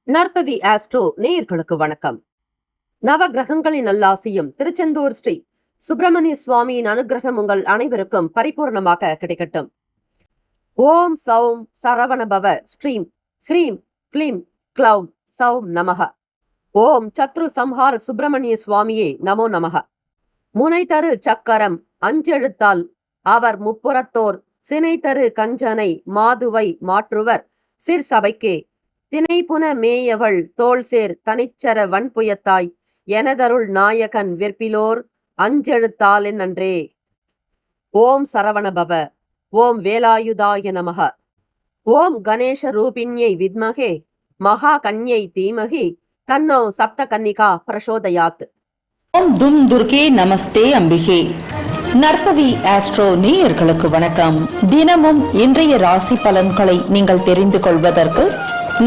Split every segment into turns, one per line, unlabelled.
நற்பவி astro நேயர்களுக்கு வணக்கம். நவ கிரகங்களின் நல்லாசியும் திருச்செந்தூர் ஸ்ரீ சுப்பிரமணிய சுவாமியின் அனுகிரகம் உங்கள் அனைவருக்கும் பரிபூர்ணமாக கிடைக்கட்டும். ஓம் சௌம் சரவணபவ ஸ்ரீம் ஹ்ரீம் க்ளீம் க்ளௌம் சௌம் நமக. ஓம் சத்ரு சம்ஹார சுப்பிரமணிய சுவாமியே நமோ நமக. முனை தரு சக்கரம் அஞ்செழுத்தால் அவர் முப்புறத்தோர் சினை தரு கஞ்சனை மாதுவை மாற்றுவர் சிற்சபைக்கே தினைப்புன மேயவள் தோள்சேர் தனிச்சர வன்புயத்தாய் எனதருள் நாயகன் விற்பிலோர் அஞ்செழுத்தால் நன்றே. ஓம் சரவணபவ. ஓம் வேலாயுதாய நமக. ஓம் கணேஷ ரூபிண்யை வித்மகே மகா கன்யை தீமகி தன்னோ சப்த கன்னிகா பிரசோதயாத்.
ஓம் தும் துர்கே நமஸ்தே அம்பிகே. நற்பவி ஆஸ்ட்ரோ நேயர்களுக்கு வணக்கம். தினமும் இன்றைய ராசி பலன்களை நீங்கள் தெரிந்து கொள்வதற்கு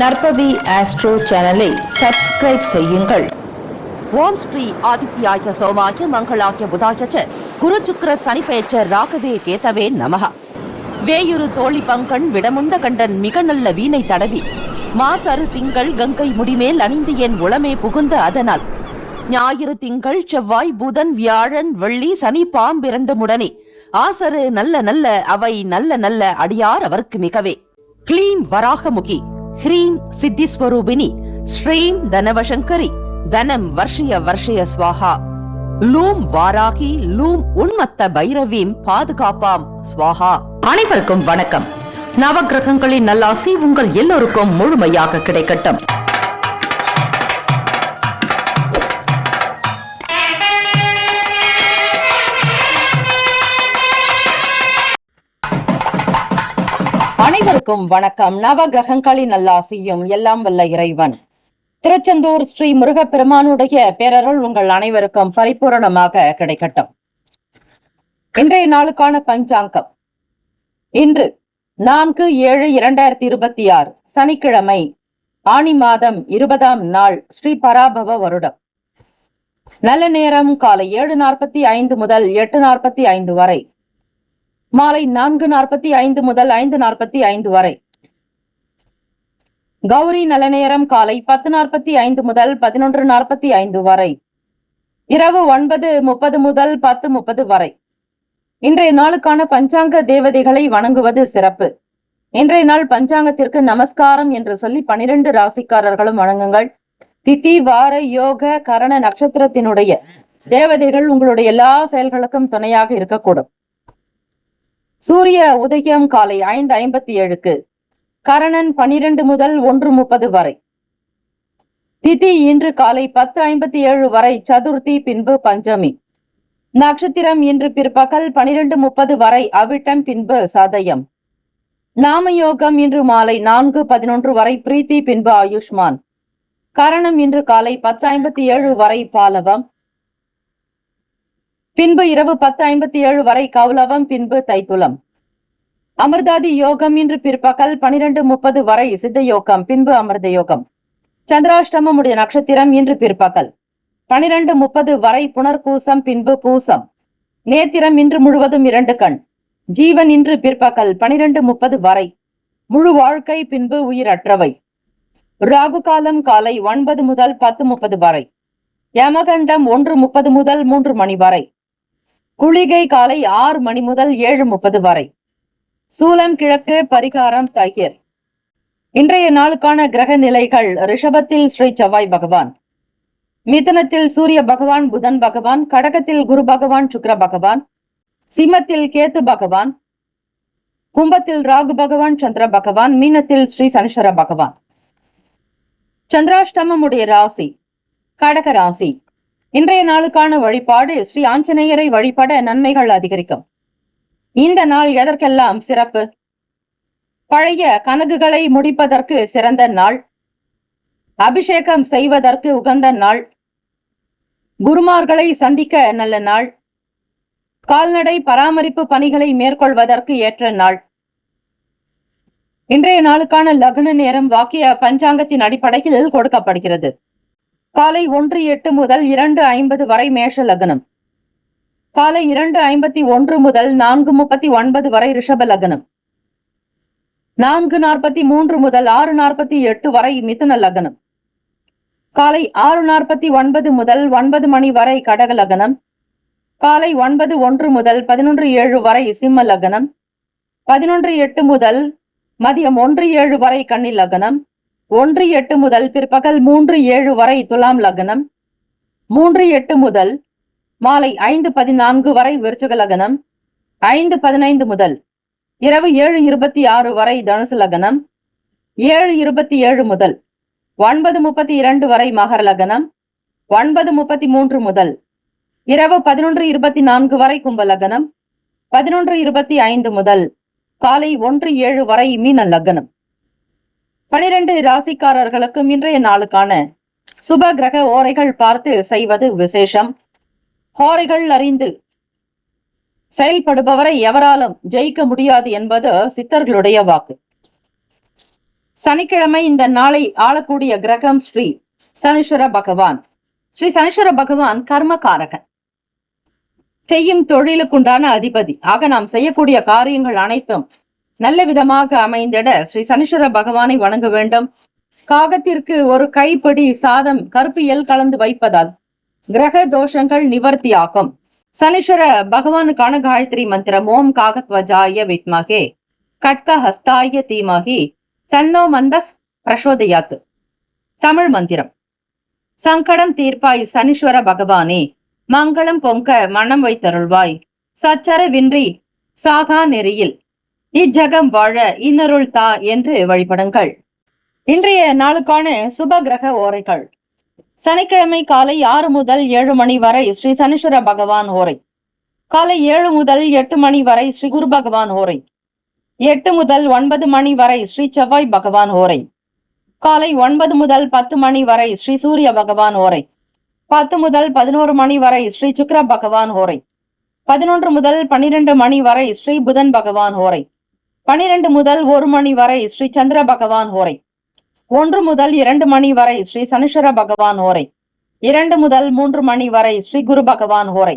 நற்பவி ஆஸ்ட்ரோ சேனலை சப்ஸ்கிரைப் செய்யுங்கள்.
ஓம் ஸ்ரீ ஆதித்யாய சோமாய மங்களாய புதாய குரு சுக்கிர சனி பெயர்ச்ச ராகவே கேதவே நமக. வேயுரு தோழி பங்கன் விடமுண்ட கண்டன் மிக நல்ல வீணை தடவி மாசரு திங்கள் கங்கை முடிமேல் அணிந்து என் உளமே புகுந்த அதனால் ஞாயிறு திங்கள் செவ்வாய் புதன் வியாழன் வெள்ளி சனி பாம்பிரண்டு முடனே ஆசரு நல்ல நல்ல அவை நல்ல நல்ல அடியார் அவருக்கு மிகவே. க்ளீம் வராகமுகி ஹ்ரீம் சித்திஸ்வரூபிணி ஸ்ரீம் தனவசங்கரி தனம் வர்ஷய வர்ஷய ஸ்வாஹா. லூம் வாராகி லூம் உன்மத்த பைரவீம் பாதுகாப்பாம் ஸ்வாஹா.
அனைவருக்கும் வணக்கம். நவகிரகங்களின் நல்லாசி உங்கள் எல்லோருக்கும் முழுமையாக கிடைக்கட்டும். அனைவருக்கும் வணக்கம். நவ கிரகங்களின் நல்லாசியும் எல்லாம் வல்ல இறைவன் திருச்செந்தூர் ஸ்ரீ முருகப்பெருமானுடைய பேரருள் உங்கள் அனைவருக்கும் பரிபூரணமாக கிடைக்கட்டும். இன்றைய நாளுக்கான பஞ்சாங்கம் இன்று 4/7/2026 சனிக்கிழமை, ஆனி மாதம் 20ஆம் நாள், ஸ்ரீ பராபவ வருடம். நல்ல நேரம் காலை 7:45 முதல் 8:45 வரை, மாலை 4:45 முதல் 5:45 வரை. கௌரி நல்ல நேரம் காலை 10:45 முதல் 11:45 வரை, இரவு 9:30 முதல் 10:30 வரை. இன்றைய நாளுக்கான பஞ்சாங்க தேவதைகளை வணங்குவது சிறப்பு. இன்றைய நாள் பஞ்சாங்கத்திற்கு நமஸ்காரம் என்று சொல்லி 12 ராசிக்காரர்களும் வணங்குங்கள். திதி வார யோக கரண நட்சத்திரத்தினுடைய தேவதைகள் உங்களுடைய எல்லா செயல்களுக்கும் துணையாக இருக்கக்கூடும். சூரிய உதயம் காலை 5:57க்கு, கரணன் 12 முதல் 1:30 வரை. திதி இன்று காலை 10:57 வரை சதுர்த்தி, பின்பு பஞ்சமி. நட்சத்திரம் இன்று பிற்பகல் 12:30 வரை அவிட்டம், பின்பு சதயம். நாமயோகம் இன்று மாலை 4:11 வரை பிரீத்தி, பின்பு ஆயுஷ்மான். கரணம் இன்று காலை 10:57 வரை பாலவம், பின்பு இரவு 10:57 வரை கௌலவம், பின்பு தைத்துளம். அமிர்தாதி யோகம் இன்று பிற்பகல் 12:30 வரை சித்த யோகம், பின்பு அமிர்த யோகம். சந்திராஷ்டமம் உடைய நட்சத்திரம் இன்று பிற்பகல் 12:30 வரை புனர்பூசம், பின்பு பூசம். நேத்திரம் இன்று முழுவதும் 2 கண். ஜீவன் இன்று பிற்பகல் 12:30 வரை முழு வாழ்க்கை, பின்பு உயிரற்றவை. ராகு காலம் காலை 9 முதல் 10:30 வரை. யமகண்டம் 1:30 முதல் 3 மணி வரை. குளிகை காலை 6 மணி முதல் 7:30 வரை. சூலம் கிழக்கு, பரிகாரம் தயிர். இன்றைய நாளுக்கான கிரக நிலைகள்: ரிஷபத்தில் ஸ்ரீ செவ்வாய் பகவான், மிதுனத்தில் சூரிய பகவான் புதன் பகவான், கடகத்தில் குரு பகவான் சுக்கிர பகவான், சிம்மத்தில் கேத்து பகவான், கும்பத்தில் ராகு பகவான் சந்திர பகவான், மீனத்தில் ஸ்ரீ சனீஸ்வர பகவான். சந்திராஷ்டமம் உடைய ராசி கடக ராசி. இன்றைய நாளுக்கான வழிபாடு: ஸ்ரீ ஆஞ்சநேயரை வழிபட நன்மைகள் அதிகரிக்கும். இந்த நாள் எதற்கெல்லாம் சிறப்பு? பழைய கணக்குகளை முடிப்பதற்கு சிறந்த நாள், அபிஷேகம் செய்வதற்கு உகந்த நாள், குருமார்களை சந்திக்க நல்ல நாள், கால்நடை பராமரிப்பு பணிகளை மேற்கொள்வதற்கு ஏற்ற நாள். இன்றைய நாளுக்கான லக்ன நேரம் வாக்கிய பஞ்சாங்கத்தின் அடிப்படையில் கொடுக்கப்படுகிறது. காலை 1:08 முதல் 2:50 வரை மேஷ லக்னம், காலை 2:51 முதல் 4:39 வரை ரிஷப லக்னம், 4:43 முதல் 6:48 வரை மிதுன லக்னம், காலை 6:49 முதல் 9 மணி வரை கடக லக்னம். காலை 9:01 முதல் 11:07 வரை சிம்ம லக்னம். 11:08 முதல் மதியம் 1:07 வரை கன்னி லக்னம். 1:08 முதல் பிற்பகல் 3:07 வரை துலாம் லக்னம். 3:08 முதல் மாலை 5:14 வரை விருச்சிக லக்னம். 5:15 முதல் இரவு 7:26 வரை தனுசு லக்னம். 7:27 முதல் 9:32 வரை மகர லக்னம். 9:33 முதல் இரவு 11:24 வரை கும்ப லக்னம். 11:25 முதல் காலை 1:07 வரை மீன லக்னம். 12 ராசிக்காரர்களுக்கும் இன்றைய நாளுக்கான சுப கிரக ஓரைகள் பார்த்து செய்வது விசேஷம். ஓரைகள் அறிந்து செயல்படுபவரை எவராலும் ஜெயிக்க முடியாது என்பது சித்தர்களுடைய வாக்கு. சனிக்கிழமை இந்த நாளை ஆளக்கூடிய கிரகம் ஸ்ரீ சனீஸ்வர பகவான். ஸ்ரீ சனீஸ்வர பகவான் கர்மகாரகன், செய்யும் தொழிலுக்குண்டான அதிபதி. ஆக நாம் செய்யக்கூடிய காரியங்கள் அனைத்தும் நல்ல விதமாக அமைந்திட ஸ்ரீ சனீஸ்வர பகவானை வணங்க வேண்டும். காகத்திற்கு ஒரு கைப்பிடி சாதம் கருப்பியல் கலந்து வைப்பதால் கிரக தோஷங்கள் நிவர்த்தியாகும். சனீஸ்வர பகவானுக்கான காயத்ரி மந்திரம் ஓம் காகத்வஜாய வித்மகே கட்க ஹஸ்தாய தீமகி தன்னோ மந்த பிரசோதயாத். தமிழ் மந்திரம். சங்கடம் தீர்ப்பாய் சனீஸ்வர பகவானே, மங்களம் பொங்க மனம் வைத்தருள்வாய், சச்சர வின்றி சாகா நெறியில் இஜகம் வாழ இன்னருள் தா என்று வழிபடுங்கள். இன்றைய நாளுக்கான சுப கிரக ஓரைகள். சனிக்கிழமை காலை 6 முதல் 7 மணி வரை ஸ்ரீ சனீஸ்வர பகவான் ஓரை. காலை 7 முதல் 8 மணி வரை ஸ்ரீ குரு பகவான் ஓரை. 8 முதல் 9 மணி வரை ஸ்ரீ செவ்வாய் பகவான் ஓரை. காலை 9 முதல் 10 மணி வரை ஸ்ரீ சூரிய பகவான் ஓரை. 10 முதல் 11 மணி வரை ஸ்ரீ சுக்கிர பகவான் ஓரை. 11 முதல் 12 மணி வரை ஸ்ரீ புதன் பகவான் ஓரை. 12 முதல் 1 மணி வரை ஸ்ரீ சந்திர பகவான் ஓரை. 1 முதல் 2 மணி வரை ஸ்ரீ சனீஸ்வர பகவான் ஓரை. 2 முதல் 3 மணி வரை ஸ்ரீ குரு பகவான் ஓரை.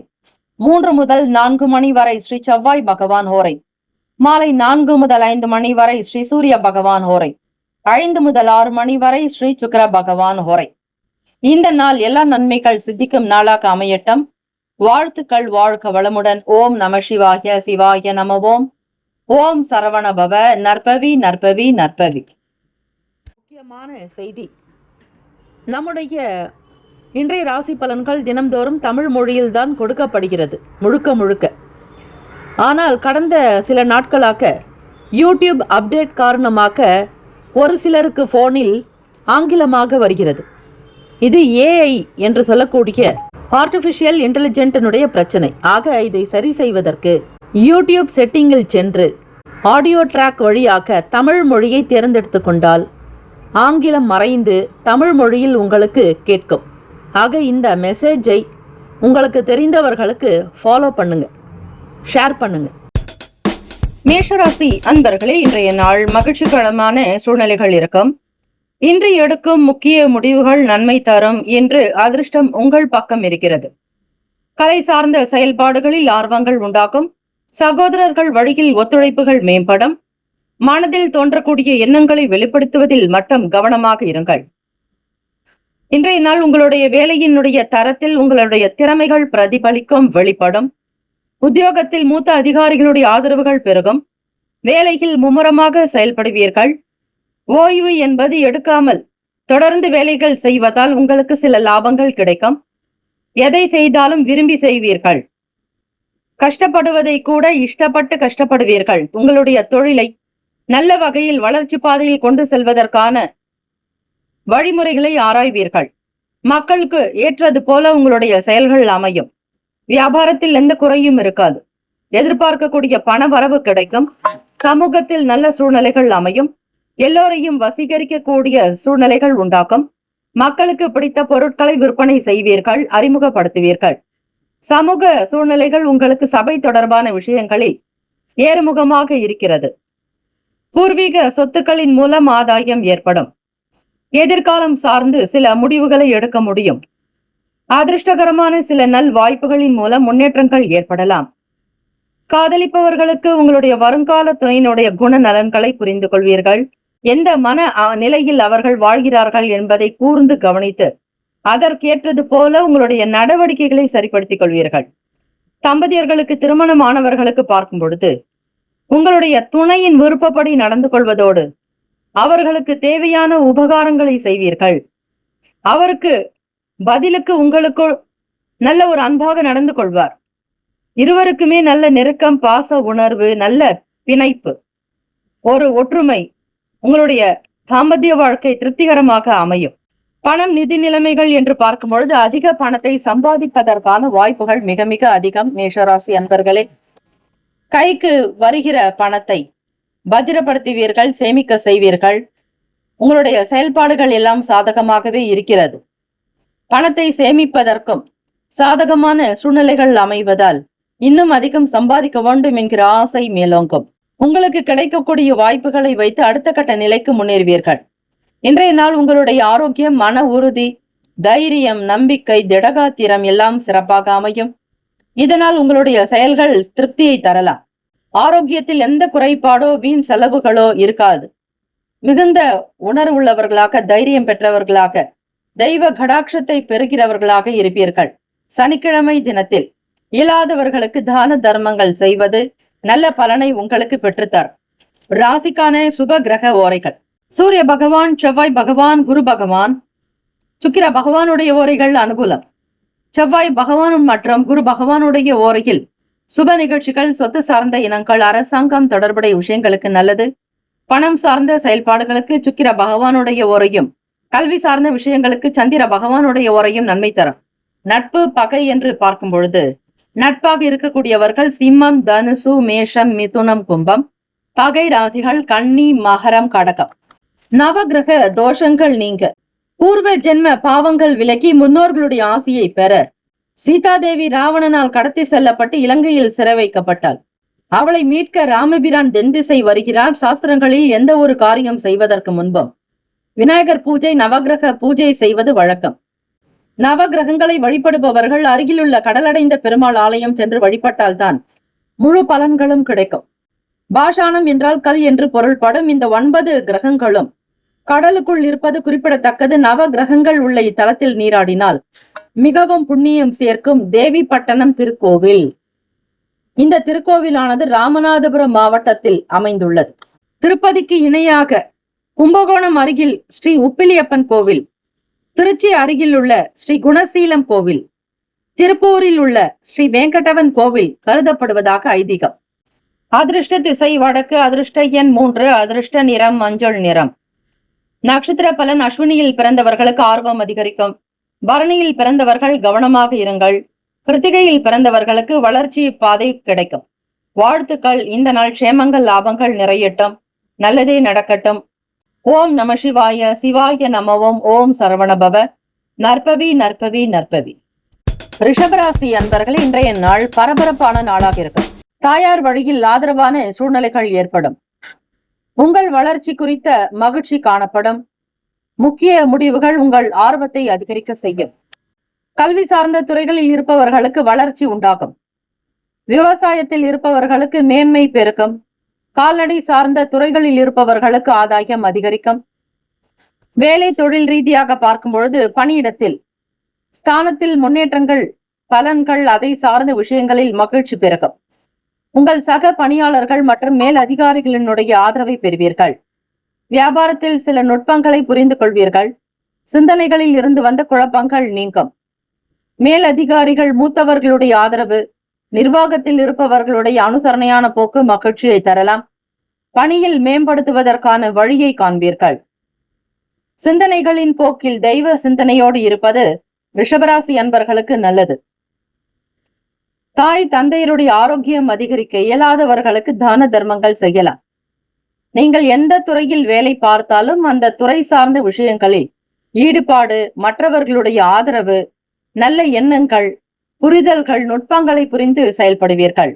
3 முதல் 4 மணி வரை ஸ்ரீ செவ்வாய் பகவான் ஓரை. மாலை 4 முதல் 5 மணி வரை ஸ்ரீ சூரிய பகவான் ஓரை. 5 முதல் 6 மணி வரை ஸ்ரீ சுக்கிர பகவான் ஓரை. இந்த நாள் எல்லா நன்மைகள் சித்திக்கும் நாளாக அமையட்டும். வாழ்த்துக்கள். வாழ்க வளமுடன். ஓம் நம சிவாய. சிவாய நம ஓம். ஓம் சரவண பவ. நற்பவி நற்பவி நற்பவி. முக்கியமான செய்தி. நம்முடைய இன்றைய ராசி பலன்கள் தினம்தோறும் தமிழ் மொழியில்தான் கொடுக்கப்படுகிறது முழுக்க முழுக்க. ஆனால் கடந்த சில நாட்களாக யூடியூப் அப்டேட் காரணமாக ஒரு சிலருக்கு போனில் ஆங்கிலமாக வருகிறது. இது ஏஐ என்று சொல்லக்கூடிய ஆர்டிஃபிஷியல் இன்டெலிஜென்டினுடைய பிரச்சனை. ஆக இதை சரி செய்வதற்கு யூடியூப் செட்டிங்கில் சென்று ஆடியோ ட்ராக் வழியாக தமிழ் மொழியை தேர்ந்தெடுத்து கொண்டால் ஆங்கிலம் மறைந்து தமிழ் மொழியில் உங்களுக்கு கேட்கும். ஆக இந்த மெசேஜை உங்களுக்கு தெரிந்தவர்களுக்கு ஃபாலோ பண்ணுங்க, ஷேர் பண்ணுங்க. மேஷராசி அன்பர்களே, இன்றைய நாள் மகிழ்ச்சிகரமான சூழ்நிலைகள் இருக்கும். இன்று எடுக்கும் முக்கிய முடிவுகள் நன்மை தரும் என்று அதிர்ஷ்டம் உங்கள் பக்கம் இருக்கிறது. கலை சார்ந்த செயல்பாடுகளில் ஆர்வங்கள் உண்டாகும். சகோதரர்கள் வழியில் ஒத்துழைப்புகள் மேம்படும். மனதில் தோன்றக்கூடிய எண்ணங்களை வெளிப்படுத்துவதில் மட்டும் கவனமாக இருங்கள். இன்றைய நாள் உங்களுடைய வேலையினுடைய தரத்தில் உங்களுடைய திறமைகள் பிரதிபலிக்கும், வெளிப்படும். உத்தியோகத்தில் மூத்த அதிகாரிகளுடைய ஆதரவுகள் பெருகும். வேலையில் மும்முரமாக செயல்படுவீர்கள். ஓய்வு என்பது எடுக்காமல் தொடர்ந்து வேலைகள் செய்வதால் உங்களுக்கு சில லாபங்கள் கிடைக்கும். எதை செய்தாலும் விரும்பி செய்வீர்கள். கஷ்டப்படுவதை கூட இஷ்டப்பட்டு கஷ்டப்படுவீர்கள். உங்களுடைய தொழிலை நல்ல வகையில் வளர்ச்சி பாதையில் கொண்டு செல்வதற்கான வழிமுறைகளை ஆராய்வீர்கள். மக்களுக்கு ஏற்றது போல உங்களுடைய செயல்கள் அமையும். வியாபாரத்தில் எந்த குறையும் இருக்காது. எதிர்பார்க்கக்கூடிய பண வரவு கிடைக்கும். சமூகத்தில் நல்ல சூழ்நிலைகள் அமையும். எல்லோரையும் வசீகரிக்கக்கூடிய சூழ்நிலைகள் உண்டாக்கும். மக்களுக்கு பிடித்த பொருட்களை விற்பனை செய்வீர்கள், அறிமுகப்படுத்துவீர்கள். சமூக சூழ்நிலைகள் உங்களுக்கு சபை தொடர்பான விஷயங்களில் ஏறுமுகமாக இருக்கிறது. பூர்வீக சொத்துக்களின் மூலம் ஆதாயம் ஏற்படும். எதிர்காலம் சார்ந்து சில முடிவுகளை எடுக்க முடியும். அதிர்ஷ்டகரமான சில நல் வாய்ப்புகளின் மூலம் முன்னேற்றங்கள் ஏற்படலாம். காதலிப்பவர்களுக்கு உங்களுடைய வருங்கால துணையினுடைய குண நலன்களை புரிந்து கொள்வீர்கள். எந்த மன நிலையில் அவர்கள் வாழ்கிறார்கள் என்பதை கூர்ந்து கவனித்து அதற்கேற்றது போல உங்களுடைய நடவடிக்கைகளை சரிப்படுத்திக் கொள்வீர்கள். தம்பதியர்களுக்கு திருமணமானவர்களுக்கு பார்க்கும் பொழுது உங்களுடைய துணையின் விருப்பப்படி நடந்து கொள்வதோடு அவர்களுக்கு தேவையான உபகாரங்களை செய்வீர்கள். அவருக்கு பதிலுக்கு உங்களுக்கு நல்ல ஒரு அன்பாக நடந்து கொள்வார். இருவருக்குமே நல்ல நெருக்கம், பாச உணர்வு, நல்ல பிணைப்பு, ஒரு ஒற்றுமை, உங்களுடைய தாம்பத்திய வாழ்க்கை திருப்திகரமாக அமையும். பணம், நிதி நிலைமைகள் என்று பார்க்கும் பொழுது அதிக பணத்தை சம்பாதிப்பதற்கான வாய்ப்புகள் மிக மிக அதிகம். மேஷராசி அன்பர்களே, கைக்கு வருகிற பணத்தை பத்திரப்படுத்துவீர்கள், சேமிக்க செய்வீர்கள். உங்களுடைய செயல்பாடுகள் எல்லாம் சாதகமாகவே இருக்கிறது. பணத்தை சேமிப்பதற்கும் சாதகமான சூழ்நிலைகள் அமைவதால் இன்னும் அதிகம் சம்பாதிக்க வேண்டும் என்கிற ஆசை மேலோங்கும். உங்களுக்கு கிடைக்கக்கூடிய வாய்ப்புகளை வைத்து அடுத்த கட்ட நிலைக்கு முன்னேறுவீர்கள். இன்றைய நாள் உங்களுடைய ஆரோக்கியம், மன உறுதி, தைரியம், நம்பிக்கை, திடகாத்திரம் எல்லாம் சிறப்பாக அமையும். இதனால் உங்களுடைய செயல்கள் திருப்தியை தரலாம். ஆரோக்கியத்தில் எந்த குறைபாடோ வீண் செலவுகளோ இருக்காது. மிகுந்த உணர்வுள்ளவர்களாக, தைரியம் பெற்றவர்களாக, தெய்வ கடாட்சத்தை பெறுகிறவர்களாக இருப்பீர்கள். சனிக்கிழமை தினத்தில் இயலாதவர்களுக்கு தான தர்மங்கள் செய்வது நல்ல பலனை உங்களுக்கு பெற்றுத்தரும். ராசிக்கான சுப கிரக ஓரைகள்: சூரிய பகவான், செவ்வாய் பகவான், குரு பகவான், சுக்கிர பகவானுடைய ஓரைகள் அனுகூலம். செவ்வாய் பகவான் மற்றும் குரு பகவானுடைய ஓரையில் சுப நிகழ்ச்சிகள், சொத்து சார்ந்த இனங்கள், அரசாங்கம் தொடர்புடைய விஷயங்களுக்கு நல்லது. பணம் சார்ந்த செயல்பாடுகளுக்கு சுக்கிர பகவானுடைய ஓரையும், கல்வி சார்ந்த விஷயங்களுக்கு சந்திர பகவானுடைய ஓரையும் நன்மை தரும். நட்பு, பகை என்று பார்க்கும் பொழுது நட்பாக இருக்கக்கூடியவர்கள் சிம்மம், தனுசு, மேஷம், மிதுனம், கும்பம். பகை ராசிகள் கன்னி, மகரம், கடகம். நவகிரக தோஷங்கள் நீங்க, பூர்வ ஜென்ம பாவங்கள் விலகி முன்னோர்களுடைய ஆசியை பெற சீதாதேவி ராவணனால் கடத்தி செல்லப்பட்டு இலங்கையில் சிறை வைக்கப்பட்டாள். அவளை மீட்க ராமபிரான் தென்திசை வருகிறார். சாஸ்திரங்களில் எந்த ஒரு காரியம் செய்வதற்கு முன்பும் விநாயகர் பூஜை, நவகிரக பூஜை செய்வது வழக்கம். நவகிரகங்களை வழிபடுபவர்கள் அருகிலுள்ள கடலடைந்த பெருமாள் ஆலயம் சென்று வழிபட்டால்தான் முழு பலன்களும் கிடைக்கும். பாஷாணம் என்றால் கல் என்று பொருள்படும். இந்த 9 கிரகங்களும் கடலுக்குள் இருப்பது குறிப்பிடத்தக்கது. நவ கிரகங்கள் உள்ள இத்தலத்தில் நீராடினால் மிகவும் புண்ணியம் சேர்க்கும். தேவிப்பட்டணம் திருக்கோவில். இந்த திருக்கோவிலானது ராமநாதபுரம் மாவட்டத்தில் அமைந்துள்ளது. திருப்பதிக்கு இணையாக கும்பகோணம் அருகில் ஸ்ரீ உப்பிலியப்பன் கோவில், திருச்சி அருகில் உள்ள ஸ்ரீ குணசீலம் கோவில், திருப்பூரில் உள்ள ஸ்ரீ வெங்கடவன் கோவில் கருதப்படுவதாக ஐதீகம். அதிர்ஷ்ட திசை வடக்கு, அதிர்ஷ்ட எண் 3, அதிர்ஷ்ட நிறம் மஞ்சள் நிறம். நட்சத்திர பலன்: அஸ்வினியில் பிறந்தவர்களுக்கு ஆர்வம் அதிகரிக்கும். பரணியில் பிறந்தவர்கள் கவனமாக இருங்கள். கிருத்திகையில் பிறந்தவர்களுக்கு வளர்ச்சி பாதை கிடைக்கும். வாழ்த்துக்கள். இந்த நாள் க்ஷேமங்கள், லாபங்கள் நிறையட்டும். நல்லதே நடக்கட்டும். ஓம் நம சிவாய. சிவாய நமவோம். ஓம் சரவணபவ. நற்பவி நற்பவி நற்பவி. ரிஷபராசி அன்பர்கள், இன்றைய நாள் பரபரப்பான நாளாக இருக்கும். தாயார் வழியில் ஆதரவான சூழ்நிலைகள் ஏற்படும். உங்கள் வளர்ச்சி குறித்த மகிழ்ச்சி காணப்படும். முக்கிய முடிவுகள் உங்கள் ஆர்வத்தை அதிகரிக்க செய்யும். கல்வி சார்ந்த துறைகளில் இருப்பவர்களுக்கு வளர்ச்சி உண்டாகும். விவசாயத்தில் இருப்பவர்களுக்கு மேன்மை பெருக்கும். கால்நடை சார்ந்த துறைகளில் இருப்பவர்களுக்கு ஆதாயம் அதிகரிக்கும். வேலை தொழில் ரீதியாக பார்க்கும் பொழுது பணியிடத்தில் ஸ்தானத்தில் முன்னேற்றங்கள், பலன்கள், அதை சார்ந்த விஷயங்களில் மகிழ்ச்சி பெருகும். உங்கள் சக பணியாளர்கள் மற்றும் மேல் அதிகாரிகளினுடைய ஆதரவை பெறுவீர்கள். வியாபாரத்தில் சில நுட்பங்களை புரிந்து கொள்வீர்கள். சிந்தனைகளில் இருந்து வந்த குழப்பங்கள் நீங்கும். மேல் அதிகாரிகள், மூத்தவர்களுடைய ஆதரவு, நிர்வாகத்தில் இருப்பவர்களுடைய அனுசரணையான போக்கு மகிழ்ச்சியை தரலாம். பணியில் மேம்படுத்துவதற்கான வழியை காண்பீர்கள். சிந்தனைகளின் போக்கில் தெய்வ சிந்தனையோடு இருப்பது ரிஷபராசி அன்பர்களுக்கு நல்லது. தாய் தந்தையருடைய ஆரோக்கியம் அதிகரிக்க இயலாதவர்களுக்கு தான தர்மங்கள் செய்யலாம். நீங்கள் எந்த துறையில் வேலை பார்த்தாலும் அந்த துறை சார்ந்த விஷயங்களில் ஈடுபாடு, மற்றவர்களுடைய ஆதரவு, நல்ல எண்ணங்கள், புரிதல்கள், நுட்பங்களை புரிந்து செயல்படுவீர்கள்.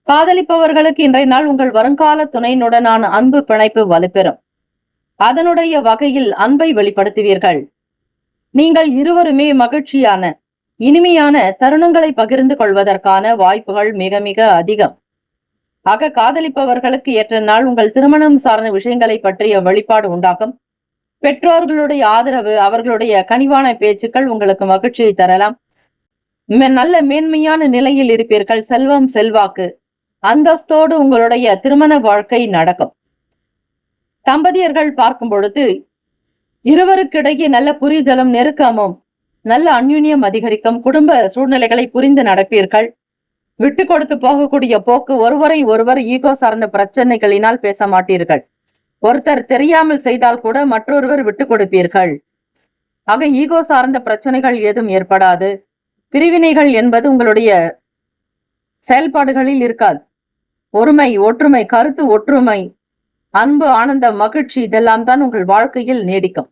காதலிப்பவர்களுக்கு இன்றைய நாள் உங்கள் வருங்கால துணையினுடனான அன்பு பிணைப்பு வலுப்பெறும். அதனுடைய வகையில் அன்பை வெளிப்படுத்துவீர்கள். நீங்கள் இருவருமே மகிழ்ச்சியான, இனிமையான தருணங்களை பகிர்ந்து கொள்வதற்கான வாய்ப்புகள் மிக மிக அதிகம். ஆக காதலிப்பவர்களுக்கு ஏற்ற நாள். உங்கள் திருமணம் சார்ந்த விஷயங்களை பற்றிய வெளிப்பாடு உண்டாகும். பெற்றோர்களுடைய ஆதரவு, அவர்களுடைய கனிவான பேச்சுக்கள் உங்களுக்கு மகிழ்ச்சியை தரலாம். நல்ல மேன்மையான நிலையில் இருப்பீர்கள். செல்வம், செல்வாக்கு, அந்தஸ்தோடு உங்களுடைய திருமண வாழ்க்கை நடக்கும். தம்பதியர்கள் பார்க்கும் பொழுது இருவருக்கிடையே நல்ல புரிதலும் நெருக்கமும் நல்ல அந்யுன்யம் அதிகரிக்கும். குடும்ப சூழ்நிலைகளை புரிந்து நடப்பீர்கள். விட்டு கொடுத்து போகக்கூடிய போக்கு, ஒருவரை ஒருவர் ஈகோ சார்ந்த பிரச்சனைகளினால் பேச மாட்டீர்கள். ஒருத்தர் தெரியாமல் செய்தால் கூட மற்றொருவர் விட்டு கொடுப்பீர்கள். ஆக ஈகோ சார்ந்த பிரச்சனைகள் ஏதும் ஏற்படாது. பிரிவினைகள் என்பது உங்களுடைய செயல்பாடுகளில் இருக்காது. ஒருமை, ஒற்றுமை, கருத்து ஒற்றுமை, அன்பு, ஆனந்தம், மகிழ்ச்சி, இதெல்லாம் தான் உங்கள் வாழ்க்கையில் நீடிக்கும்.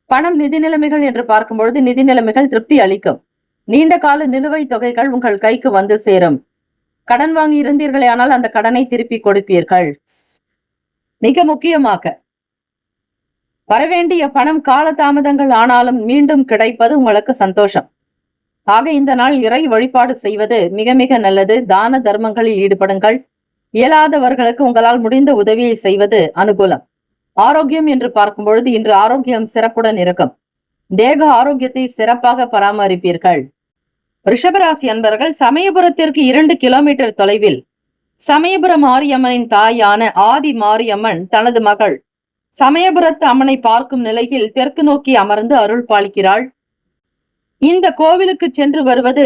பணம், நிதி நிலைமைகள் என்று பார்க்கும் பொழுது நிதி நிலைமைகள் திருப்தி அளிக்கும். நீண்ட கால நிலுவைத் தொகைகள் உங்கள் கைக்கு வந்து சேரும். கடன் வாங்கி இருந்தீர்களே ஆனால் அந்த கடனை திருப்பி கொடுப்பீர்கள். மிக முக்கியமாக வரவேண்டிய பணம் காலதாமதங்கள் ஆனாலும் மீண்டும் கிடைப்பது உங்களுக்கு சந்தோஷம். ஆக இந்த நாள் இறை வழிபாடு செய்வது மிக மிக நல்லது. தான தர்மங்களில் ஈடுபடுங்கள். இயலாதவர்களுக்கு உங்களால் முடிந்த உதவியை செய்வது அனுகூலம். ஆரோக்கியம் என்று பார்க்கும் பொழுது இன்று ஆரோக்கியம் சிறப்புடன் இருக்கும். தேக ஆரோக்கியத்தை சிறப்பாக பராமரிப்பீர்கள். ரிஷபராசி அன்பர்கள், சமயபுரத்திற்கு 2 கிலோமீட்டர் தொலைவில் சமயபுர மாரியம்மனின் தாயான ஆதி மாரியம்மன் தனது மகள் சமயபுரத்து அம்மனை பார்க்கும் நிலையில் தெற்கு நோக்கி அமர்ந்து அருள் பாலிக்கிறாள். இந்த கோவிலுக்கு சென்று வருவது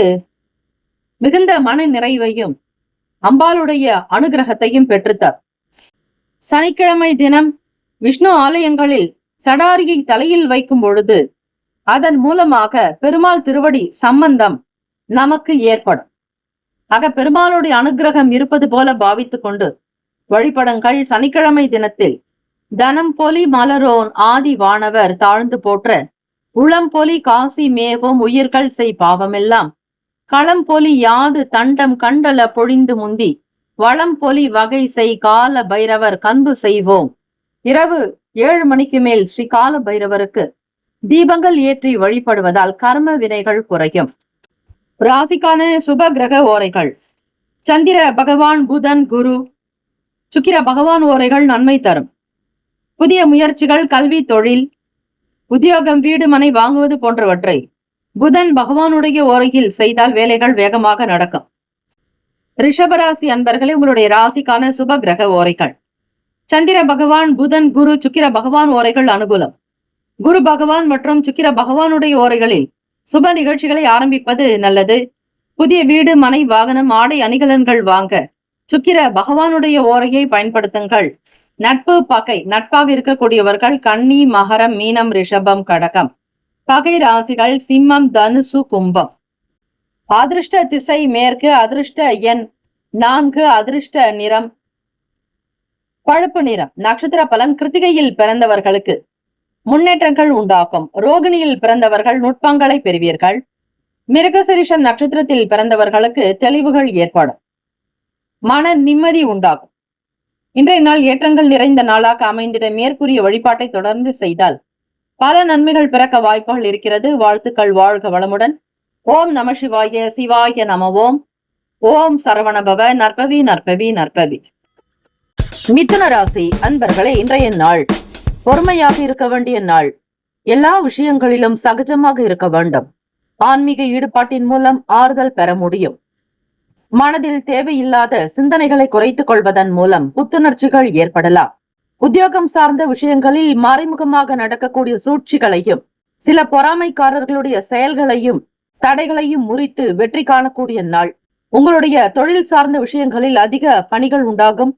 மிகுந்த மன நிறைவையும் அம்பாளுடைய அனுகிரகத்தையும் பெற்றுத்தார். சனிக்கிழமை தினம் விஷ்ணு ஆலயங்களில் சடாரியை தலையில் வைக்கும் பொழுது அதன் மூலமாக பெருமாள் திருவடி சம்பந்தம் நமக்கு ஏற்படும். ஆக பெருமாளுடைய அனுகிரகம் இருப்பது போல பாவித்துக் கொண்டு வழிபடுங்கள். சனிக்கிழமை தினத்தில் தனம் பொலி மலரோன் ஆதி வானவர் தாழ்ந்து போற்ற உளம் பொலி காசி மேவும் உயிர்கள் செய் பாவமெல்லாம் களம் பொலி யாது தண்டம் கண்டல பொழிந்து முந்தி வளம் பொலி வகை செய் கால பைரவர் கன்பு செய்வோம். இரவு 7 மணிக்கு மேல் ஸ்ரீ கால பைரவருக்கு தீபங்கள் ஏற்றி வழிபடுவதால் கர்ம வினைகள் குறையும். ராசிக்கான சுப கிரக ஓரைகள். சந்திர பகவான், புதன், குரு, சுக்கிர பகவான் ஓரைகள் நன்மை தரும். புதிய முயற்சிகள், கல்வி, தொழில், உத்தியோகம், வீடு, மனை வாங்குவது போன்றவற்றை புதன் பகவானுடைய ஓரையில் செய்தால் வேலைகள் வேகமாக நடக்கும். ரிஷபராசி அன்பர்களே, உங்களுடைய ராசிக்கான சுப கிரக ஓரைகள். சந்திர பகவான், புதன், குரு, சுக்கிர பகவான் ஓரைகள் அனுகூலம். குரு பகவான் மற்றும் சுக்கிர பகவானுடைய ஓரைகளில் சுப நிகழ்ச்சிகளை ஆரம்பிப்பது நல்லது. புதிய வீடு, மனை, வாகனம், ஆடை, அணிகலன்கள் வாங்க சுக்கிர பகவானுடைய ஓரையை பயன்படுத்துங்கள். நட்பு, பகை, நட்பாக இருக்கக்கூடியவர்கள் கன்னி, மகரம், மீனம், ரிஷபம், கடகம். பகை ராசிகள் சிம்மம், தனுசு, கும்பம். அதிர்ஷ்ட திசை மேற்கு. அதிர்ஷ்ட எண் 4. அதிர்ஷ்ட நிறம் பழுப்பு நிறம். நட்சத்திர பலன். கிருத்திகையில் பிறந்தவர்களுக்கு முன்னேற்றங்கள் உண்டாகும். ரோகிணியில் பிறந்தவர்கள் நுட்பங்களை பெறுவீர்கள். மிருகசீரிஷம் நட்சத்திரத்தில் பிறந்தவர்களுக்கு தெளிவுகள் ஏற்படும். மன நிம்மதி உண்டாகும். இன்றைய நாள் ஏற்றங்கள் நிறைந்த நாளாக அமைந்திட மேற்கூறிய வழிபாட்டை தொடர்ந்து செய்தால் பல நன்மைகள் பிறக்க வாய்ப்புகள் இருக்கிறது. வாழ்த்துக்கள். வாழ்க வளமுடன். ஓம் நம சிவாய. சிவாய நம. ஓம் சரவணபவ. நற்பவி நற்பவி நற்பவி. மிதுன ராசி அன்பர்களே, இன்றைய நாள் பொறுமையாக இருக்க வேண்டிய நாள். எல்லா விஷயங்களிலும் சகஜமாக இருக்க வேண்டும். ஆன்மீக ஈடுபாட்டின் மூலம் ஆறுதல் பெற முடியும். மனதில் தேவையில்லாத சிந்தனைகளை குறைத்துக் கொள்வதன் மூலம் புத்துணர்ச்சிகள் ஏற்படலாம். உத்தியோகம் சார்ந்த விஷயங்களில் மறைமுகமாக நடக்கக்கூடிய சூழ்ச்சிகளையும் சில பொறாமைக்காரர்களுடைய செயல்களையும் தடைகளையும் முறித்து வெற்றி காணக்கூடிய நாள். உங்களுடைய தொழில் சார்ந்த விஷயங்களில் அதிக பணிகள் உண்டாகும்.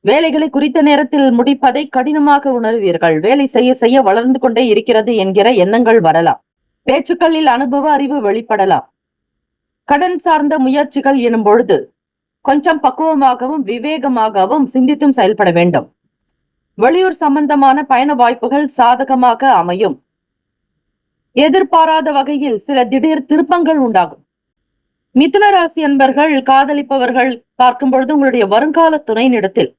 வேலைகளை குறித்த நேரத்தில் முடிப்பதை கடினமாக உணர்வீர்கள். வேலை செய்ய செய்ய வளர்ந்து கொண்டே இருக்கிறது என்கிற எண்ணங்கள் வரலாம். பேச்சுக்களில் அனுபவ அறிவு வெளிப்படலாம். கடன் சார்ந்த முயற்சிகள் எனும் பொழுது கொஞ்சம் பக்குவமாகவும் விவேகமாகவும் சிந்தித்தும் செயல்பட வேண்டும். வெளியூர் சம்பந்தமான பயண வாய்ப்புகள் சாதகமாக அமையும். எதிர்பாராத வகையில் சில திடீர் திருப்பங்கள் உண்டாகும். மிதுன ராசி அன்பர்கள், காதலிப்பவர்கள் பார்க்கும் பொழுது உங்களுடைய வருங்கால துணையினிடத்தில்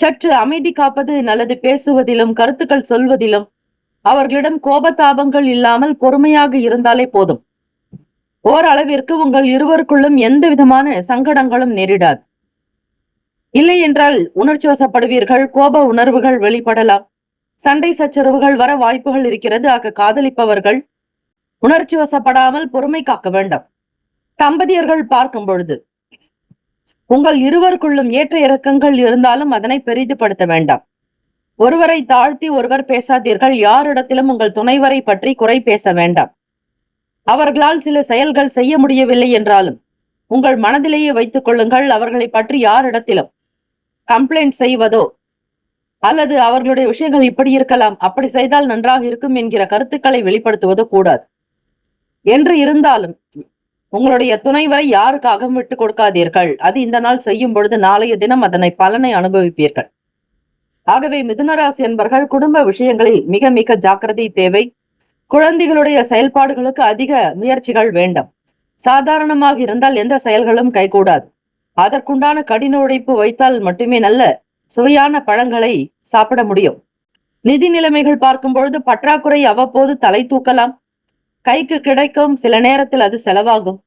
சற்று அமைதி காப்பது நல்லது. பேசுவதிலும் கருத்துக்கள் சொல்வதிலும் அவர்களிடம் கோபதாபங்கள் இல்லாமல் பொறுமையாக இருந்தாலே போதும். ஓரளவிற்கு உங்கள் இருவருக்குள்ளும் எந்த விதமான சங்கடங்களும் நேரிடாது. இல்லை என்றால் உணர்ச்சி வசப்படுவீர்கள். கோப உணர்வுகள் வெளிப்படலாம். சண்டை சச்சரவுகள் வர வாய்ப்புகள் இருக்கிறது. ஆக காதலிப்பவர்கள் உணர்ச்சி வசப்படாமல் பொறுமை காக்க வேண்டும். தம்பதியர்கள் பார்க்கும் பொழுது உங்கள் இருவருக்குள்ளும் ஏற்ற இறக்கங்கள் இருந்தாலும் அதனை பெரிதுபடுத்த வேண்டாம். ஒருவரை தாழ்த்தி ஒருவர் பேசாதீர்கள். யாரிடத்திலும் உங்கள் துணைவரை பற்றி குறை பேச வேண்டாம். அவர்களால் சில செயல்கள் செய்ய முடியவில்லை என்றாலும் உங்கள் மனதிலேயே வைத்துக் கொள்ளுங்கள். அவர்களை பற்றி யாரிடத்திலும் கம்ப்ளைண்ட் செய்வதோ அல்லது அவர்களுடைய விஷயங்கள் இப்படி இருக்கலாம், அப்படி செய்தால் நன்றாக இருக்கும் என்கிற கருத்துக்களை வெளிப்படுத்துவதோ கூடாது. என்று இருந்தாலும் உங்களுடைய துணைவரை யாருக்காகவும் விட்டுக் கொடுக்காதீர்கள். அது இந்த நாள் செய்யும் பொழுது நாளைய தினம் அதனை பலனை அனுபவிப்பீர்கள். ஆகவே மிதுனராசி என்பர்கள் குடும்ப விஷயங்களில் மிக மிக ஜாக்கிரதை தேவை. குழந்தைகளுடைய செயல்பாடுகளுக்கு அதிக முயற்சிகள் வேண்டும். சாதாரணமாக இருந்தால் எந்த செயல்களும் கைகூடாது. அதற்குண்டான கடின உழைப்பு வைத்தால் மட்டுமே நல்ல சுவையான பழங்களை சாப்பிட முடியும். நிதி நிலைமைகள் பார்க்கும் பொழுது பற்றாக்குறை அவ்வப்போது தலை தூக்கலாம். கைக்கு கிடைக்கும், சில நேரத்தில் அது செலவாகும்.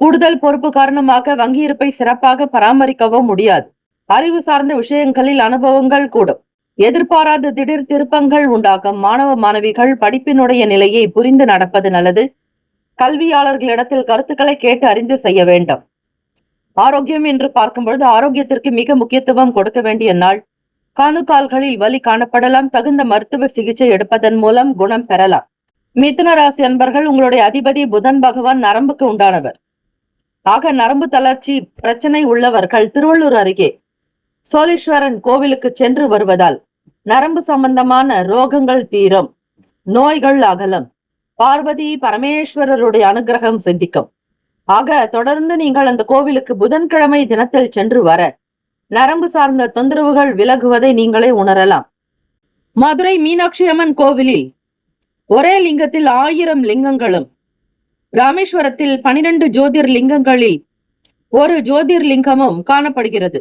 கூடுதல் பொறுப்பு காரணமாக வங்கி இருப்பை சிறப்பாக பராமரிக்கவும் முடியாது. அறிவு சார்ந்த விஷயங்களில் அனுபவங்கள் கூடும். எதிர்பாராத திடீர் திருப்பங்கள் உண்டாகும். மாணவ மாணவிகள் படிப்பினுடைய நிலையை புரிந்து நடப்பது நல்லது. கல்வியாளர்களிடத்தில் கருத்துக்களை கேட்டு அறிந்து செய்ய வேண்டும். ஆரோக்கியம் என்று பார்க்கும் பொழுது ஆரோக்கியத்திற்கு மிக முக்கியத்துவம் கொடுக்க வேண்டிய நாள். காணுகால்களில் வலி காணப்படலாம். தகுந்த மருத்துவ சிகிச்சை எடுப்பதன் மூலம் குணம் பெறலாம். மிதுன ராசி அன்பர்கள், உங்களுடைய அதிபதி புதன் பகவான் நரம்புக்கு உண்டானவர். ஆக நரம்பு தளர்ச்சி பிரச்சனை உள்ளவர்கள் திருவள்ளூர் அருகே சோழீஸ்வரன் கோவிலுக்கு சென்று வருவதால் நரம்பு சம்பந்தமான ரோகங்கள் தீரும், நோய்கள் அகலும், பார்வதி பரமேஸ்வரருடைய அனுகிரகம் சித்திக்கும். ஆக தொடர்ந்து நீங்கள் அந்த கோவிலுக்கு புதன்கிழமை தினத்தில் சென்று வர நரம்பு சார்ந்த தொந்தரவுகள் விலகுவதை நீங்களே உணரலாம். மதுரை மீனாட்சி அம்மன் கோவிலில் ஒரே லிங்கத்தில் 1000 லிங்கங்களும், ராமேஸ்வரத்தில் 12 ஜோதிர் லிங்கங்களில் ஒரு ஜோதிர்லிங்கமும் காணப்படுகிறது.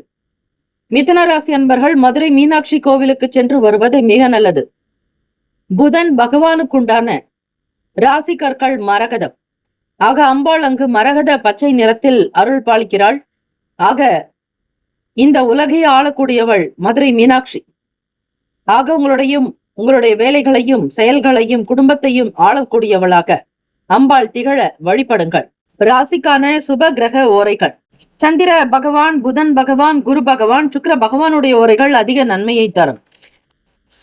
மிதுன ராசி அன்பர்கள் மதுரை மீனாட்சி கோவிலுக்கு சென்று வருவது மிக நல்லது. புதன் பகவானுக்குண்டான ராசி கற்கள் மரகதம். ஆக அம்பாள் அங்கு மரகத பச்சை நிறத்தில் அருள் பாலிக்கிறாள். ஆக இந்த உலகை ஆளக்கூடியவள் மதுரை மீனாட்சி. ஆக உங்களுடைய வேலைகளையும் செயல்களையும் குடும்பத்தையும் ஆளக்கூடியவளாக அம்பாள் திகழ வழிபடுங்கள். ராசிக்கான சுப கிரக ஓரைகள்: சந்திர பகவான், புதன் பகவான், குரு பகவான், சுக்கிர பகவானுடைய ஓரைகள் அதிக நன்மையை தரும்.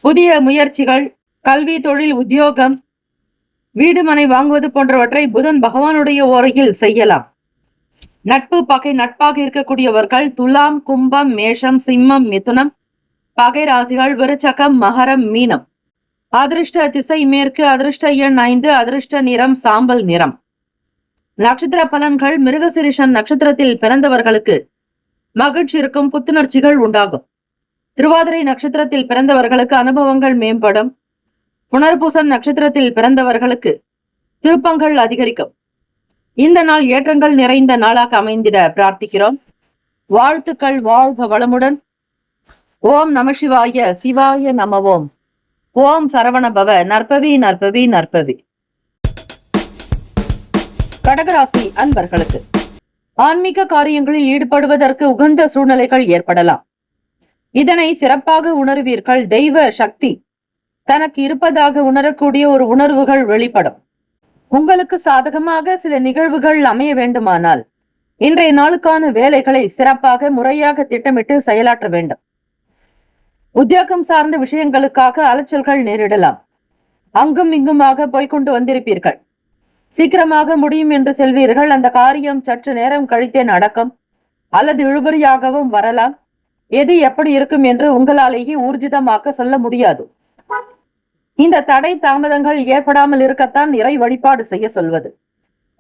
புதிய முயற்சிகள், கல்வி, தொழில், உத்தியோகம், வீடு மனை வாங்குவது போன்றவற்றை புதன் பகவானுடைய ஓரையில் செய்யலாம். நட்பு பகை நட்பாக இருக்கக்கூடியவர்கள் துலாம், கும்பம், மேஷம், சிம்மம், மிதுனம் பகை ராசிகள் விருச்சகம், மகரம், மீனம். அதிர்ஷ்ட திசை மேற்கு. அதிர்ஷ்ட எண் 5. அதிர்ஷ்ட நிறம் சாம்பல் நிறம். நட்சத்திர பலன்கள்: மிருகசிரிஷம் நட்சத்திரத்தில் பிறந்தவர்களுக்கு மகிழ்ச்சி இருக்கும், புத்துணர்ச்சிகள் உண்டாகும். திருவாதிரை நட்சத்திரத்தில் பிறந்தவர்களுக்கு அனுபவங்கள் மேம்படும். புனர்பூசம் நட்சத்திரத்தில் பிறந்தவர்களுக்கு திருப்பங்கள் அதிகரிக்கும். இந்த நாள் ஏற்றங்கள் நிறைந்த நாளாக அமைந்திட பிரார்த்திக்கிறோம். வாழ்த்துக்கள். வாழ்க வளமுடன். ஓம் நம சிவாய. சிவாய நமவோம். ஓம் சரவண பவ. நற்பவி நற்பவி நற்பவி. கடகராசி அன்பர்களுக்கு ஆன்மீக காரியங்களில் ஈடுபடுவதற்கு உகந்த சூழ்நிலைகள் ஏற்படலாம். இதனை சிறப்பாக உணர்வீர்கள். தெய்வ சக்தி தனக்கு இருப்பதாக உணரக்கூடிய ஒரு உணர்வுகள் வெளிப்படும். உங்களுக்கு சாதகமாக சில நிகழ்வுகள் அமைய வேண்டுமானால் இன்றைய நாளுக்கான வேலைகளை சிறப்பாக முறையாக திட்டமிட்டு செயலாற்ற வேண்டும். உத்தியோகம் சார்ந்த விஷயங்களுக்காக அலைச்சல்கள் நேரிடலாம். அங்கும் இங்குமாக போய்கொண்டு வந்திருப்பீர்கள். சீக்கிரமாக முடியும் என்று செல்வீர்கள். அந்த காரியம் சற்று நேரம் கழித்தே நடக்கும் அல்லது இழுபறியாகவும் வரலாம். எது எப்படி இருக்கும் என்று உங்களாலேயே ஊர்ஜிதமாக்க சொல்ல முடியாது. இந்த தடை தாமதங்கள் ஏற்படாமல் இருக்கத்தான் இறை வழிபாடு செய்ய சொல்வது.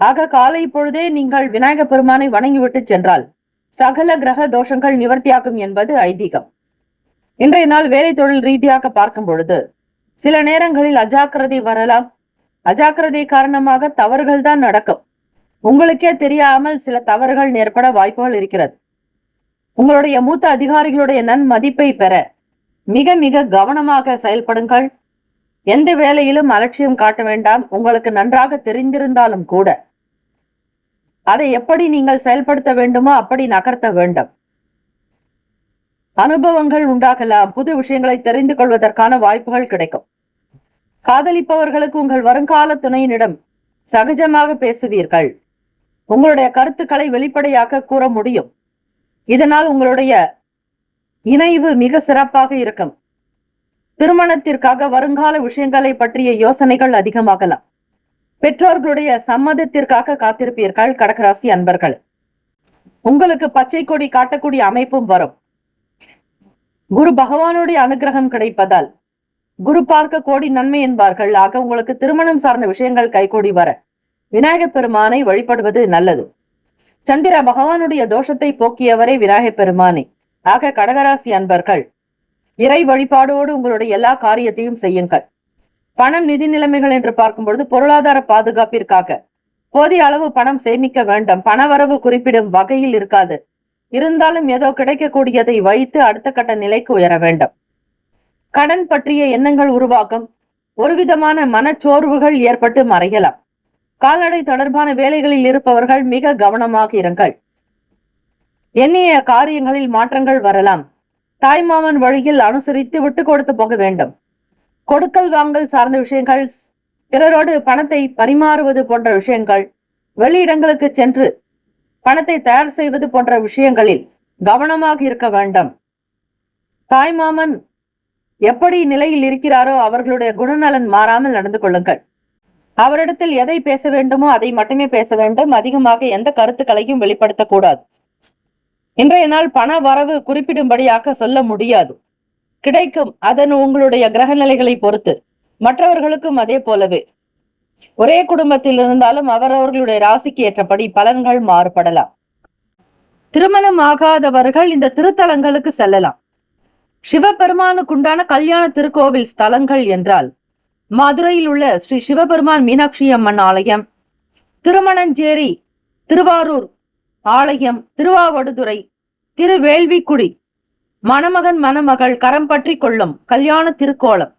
ஆக காலை பொழுதே நீங்கள் விநாயக பெருமானை வணங்கிவிட்டு சென்றால் சகல கிரக தோஷங்கள் நிவர்த்தியாகும் என்பது ஐதீகம். இன்றைய நாள் வேலை தொழில் ரீதியாக பார்க்கும் பொழுது சில நேரங்களில் அஜாக்கிரதை வரலாம். அஜாக்கிரதை காரணமாக தவறுகள் தான் நடக்கும். உங்களுக்கே தெரியாமல் சில தவறுகள் ஏற்பட வாய்ப்புகள் இருக்கிறது. உங்களுடைய மூத்த அதிகாரிகளுடைய நன்மதிப்பை பெற மிக மிக கவனமாக செயல்படுங்கள். எந்த வேலையிலும் அலட்சியம் காட்ட வேண்டாம். உங்களுக்கு நன்றாக தெரிந்திருந்தாலும் கூட அதை எப்படி நீங்கள் செயல்படுத்த வேண்டுமோ அப்படி நகர்த்த வேண்டும். அனுபவங்கள் உண்டாகலாம். புது விஷயங்களை தெரிந்து கொள்வதற்கான வாய்ப்புகள் கிடைக்கும். காதலிப்பவர்களுக்கு உங்கள் வருங்கால துணையினிடம் சகஜமாக பேசுவீர்கள். உங்களுடைய கருத்துக்களை வெளிப்படையாக கூற முடியும். இதனால் உங்களுடைய இணைவு மிக சிறப்பாக இருக்கும். திருமணத்திற்காக வருங்கால விஷயங்களை பற்றிய யோசனைகள் அதிகமாகலாம். பெற்றோர்களுடைய சம்மதத்திற்காக காத்திருப்பீர்கள். கடகராசி அன்பர்கள், உங்களுக்கு பச்சை கொடி காட்டக்கூடிய அமைப்பும் வரும். குரு பகவானுடைய அனுகிரகம் கிடைப்பதால் குரு பார்க்க கோடி நன்மை என்பார்கள். ஆக உங்களுக்கு திருமணம் சார்ந்த விஷயங்கள் கைகூடி வர விநாயகப் பெருமானை வழிபடுவது நல்லது. சந்திர பகவானுடைய தோஷத்தை போக்கியவரே விநாயகப் பெருமானே. ஆக கடகராசி அன்பர்கள், இறை வழிபாடோடு உங்களுடைய எல்லா காரியத்தையும் செய்யுங்கள். பணம் நிதி நிலைமைகள் என்று பார்க்கும்பொழுது பொருளாதார பாதுகாப்பிற்காக போதிய அளவு பணம் சேமிக்க வேண்டும். பணவரவு குறிப்பிடும் வகையில் இருக்காது. இருந்தாலும் ஏதோ கிடைக்கக்கூடியதை வைத்து அடுத்த கட்ட நிலைக்கு உயர வேண்டும். கடன் பற்றிய எண்ணங்கள் உருவாகும். ஒரு விதமான மனச்சோர்வுகள் ஏற்பட்டு மறையலாம். கால்நடை தொடர்பான வேலைகளில் இருப்பவர்கள் மிக கவனமாக இருங்கள். எண்ணிய காரியங்களில் மாற்றங்கள் வரலாம். தாய்மாமன் வழியில் அனுசரித்து விட்டு கொடுத்து போக வேண்டும். கொடுக்கல் வாங்கல் சார்ந்த விஷயங்கள், பிறரோடு பணத்தை பரிமாறுவது போன்ற விஷயங்கள், வெளியிடங்களுக்கு சென்று பணத்தை தயார் செய்வது போன்ற விஷயங்களில் கவனமாக இருக்க வேண்டும். தாய்மாமன் எப்படி நிலையில் இருக்கிறாரோ அவர்களுடைய குணநலன் மாறாமல் நடந்து கொள்ளுங்கள். அவரிடத்தில் எதை பேச வேண்டுமோ அதை மட்டுமே பேச வேண்டும். அதிகமாக எந்த கருத்துக்களையும் வெளிப்படுத்தக்கூடாது. இன்றைய நாள் பண வரவு குறிப்பிடும்படியாக சொல்ல முடியாது. கிடைக்கும், அதன் உங்களுடைய கிரக நிலைகளை பொறுத்து. மற்றவர்களுக்கும் அதே போலவே. ஒரே குடும்பத்தில் இருந்தாலும் அவரவர்களுடைய ராசிக்கு ஏற்றபடி பலன்கள் மாறுபடலாம். திருமணம் ஆகாதவர்கள் இந்த திருத்தலங்களுக்கு செல்லலாம். சிவபெருமானுக்குண்டான கல்யாண திருக்கோவில் ஸ்தலங்கள் என்றால் மதுரையில் உள்ள ஸ்ரீ சிவபெருமான் மீனாட்சி அம்மன் ஆலயம், திருமணஞ்சேரி திருவாரூர் ஆலயம், திருவாவடுதுறை, திருவேள்விக்குடி, மணமகன் மணமகள் கரம் பற்றி கொள்ளும் கல்யாண திருக்கோலம்.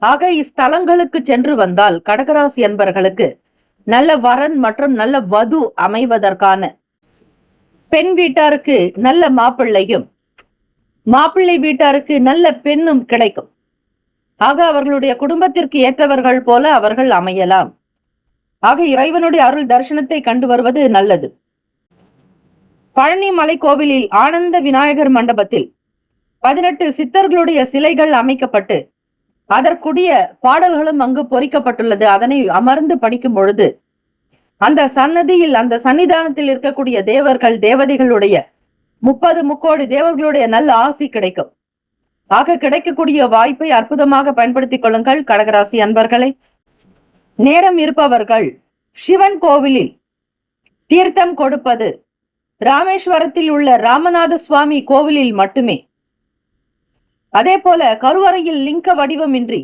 ஆக இஸ்தலங்களுக்கு சென்று வந்தால் கடகராசி அன்பர்களுக்கு நல்ல வரன் மற்றும் நல்ல வது அமைவதற்கான பெண் வீட்டாருக்கு நல்ல மாப்பிள்ளையும் மாப்பிள்ளை வீட்டாருக்கு நல்ல பெண்ணும் கிடைக்கும். ஆக அவர்களுடைய குடும்பத்திற்கு ஏற்றவர்கள் போல அவர்கள் அமையலாம். ஆக இறைவனுடைய அருள் தரிசனத்தை கண்டு வருவது நல்லது. பழனி மலை கோவிலில் ஆனந்த விநாயகர் மண்டபத்தில் 18 சித்தர்களுடைய சிலைகள் அமைக்கப்பட்டு அதற்குரிய பாடல்களும் அங்கு பொறிக்கப்பட்டுள்ளது. அதனை அமர்ந்து படிக்கும் பொழுது அந்த சன்னதியில், அந்த சன்னிதானத்தில் இருக்கக்கூடிய தேவர்கள் தேவதைகளுடைய 30 முக்கோடி தேவர்களுடைய நல்ல ஆசி கிடைக்கும். ஆக கிடைக்கக்கூடிய வாய்ப்பை அற்புதமாக பயன்படுத்திக் கொள்ளுங்கள் கடகராசி அன்பர்களை. நேரம் இருப்பவர்கள் சிவன் கோவிலில் தீர்த்தம் கொடுப்பது ராமேஸ்வரத்தில் உள்ள ராமநாத சுவாமி கோவிலில் மட்டுமே. அதே போல கருவறையில் லிங்க வடிவமின்றி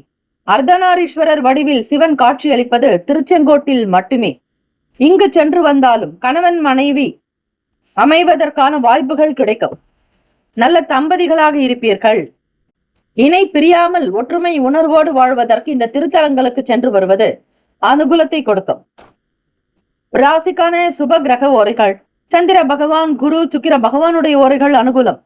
அர்த்தநாரீஸ்வரர் வடிவில் சிவன் காட்சியளிப்பது திருச்செங்கோட்டில் மட்டுமே. இங்கு சென்று வந்தாலும் கணவன் மனைவி அமைவதற்கான வாய்ப்புகள் கிடைக்கும். நல்ல தம்பதிகளாக இருப்பீர்கள். இணை பிரியாமல் ஒற்றுமை உணர்வோடு வாழ்வதற்கு இந்த திருத்தலங்களுக்கு சென்று வருவது அனுகூலத்தை கொடுக்கும். ராசிக்கான சுப கிரக ஓரைகள் சந்திர பகவான், குரு, சுக்கிர பகவானுடைய ஓரைகள் அனுகூலம்.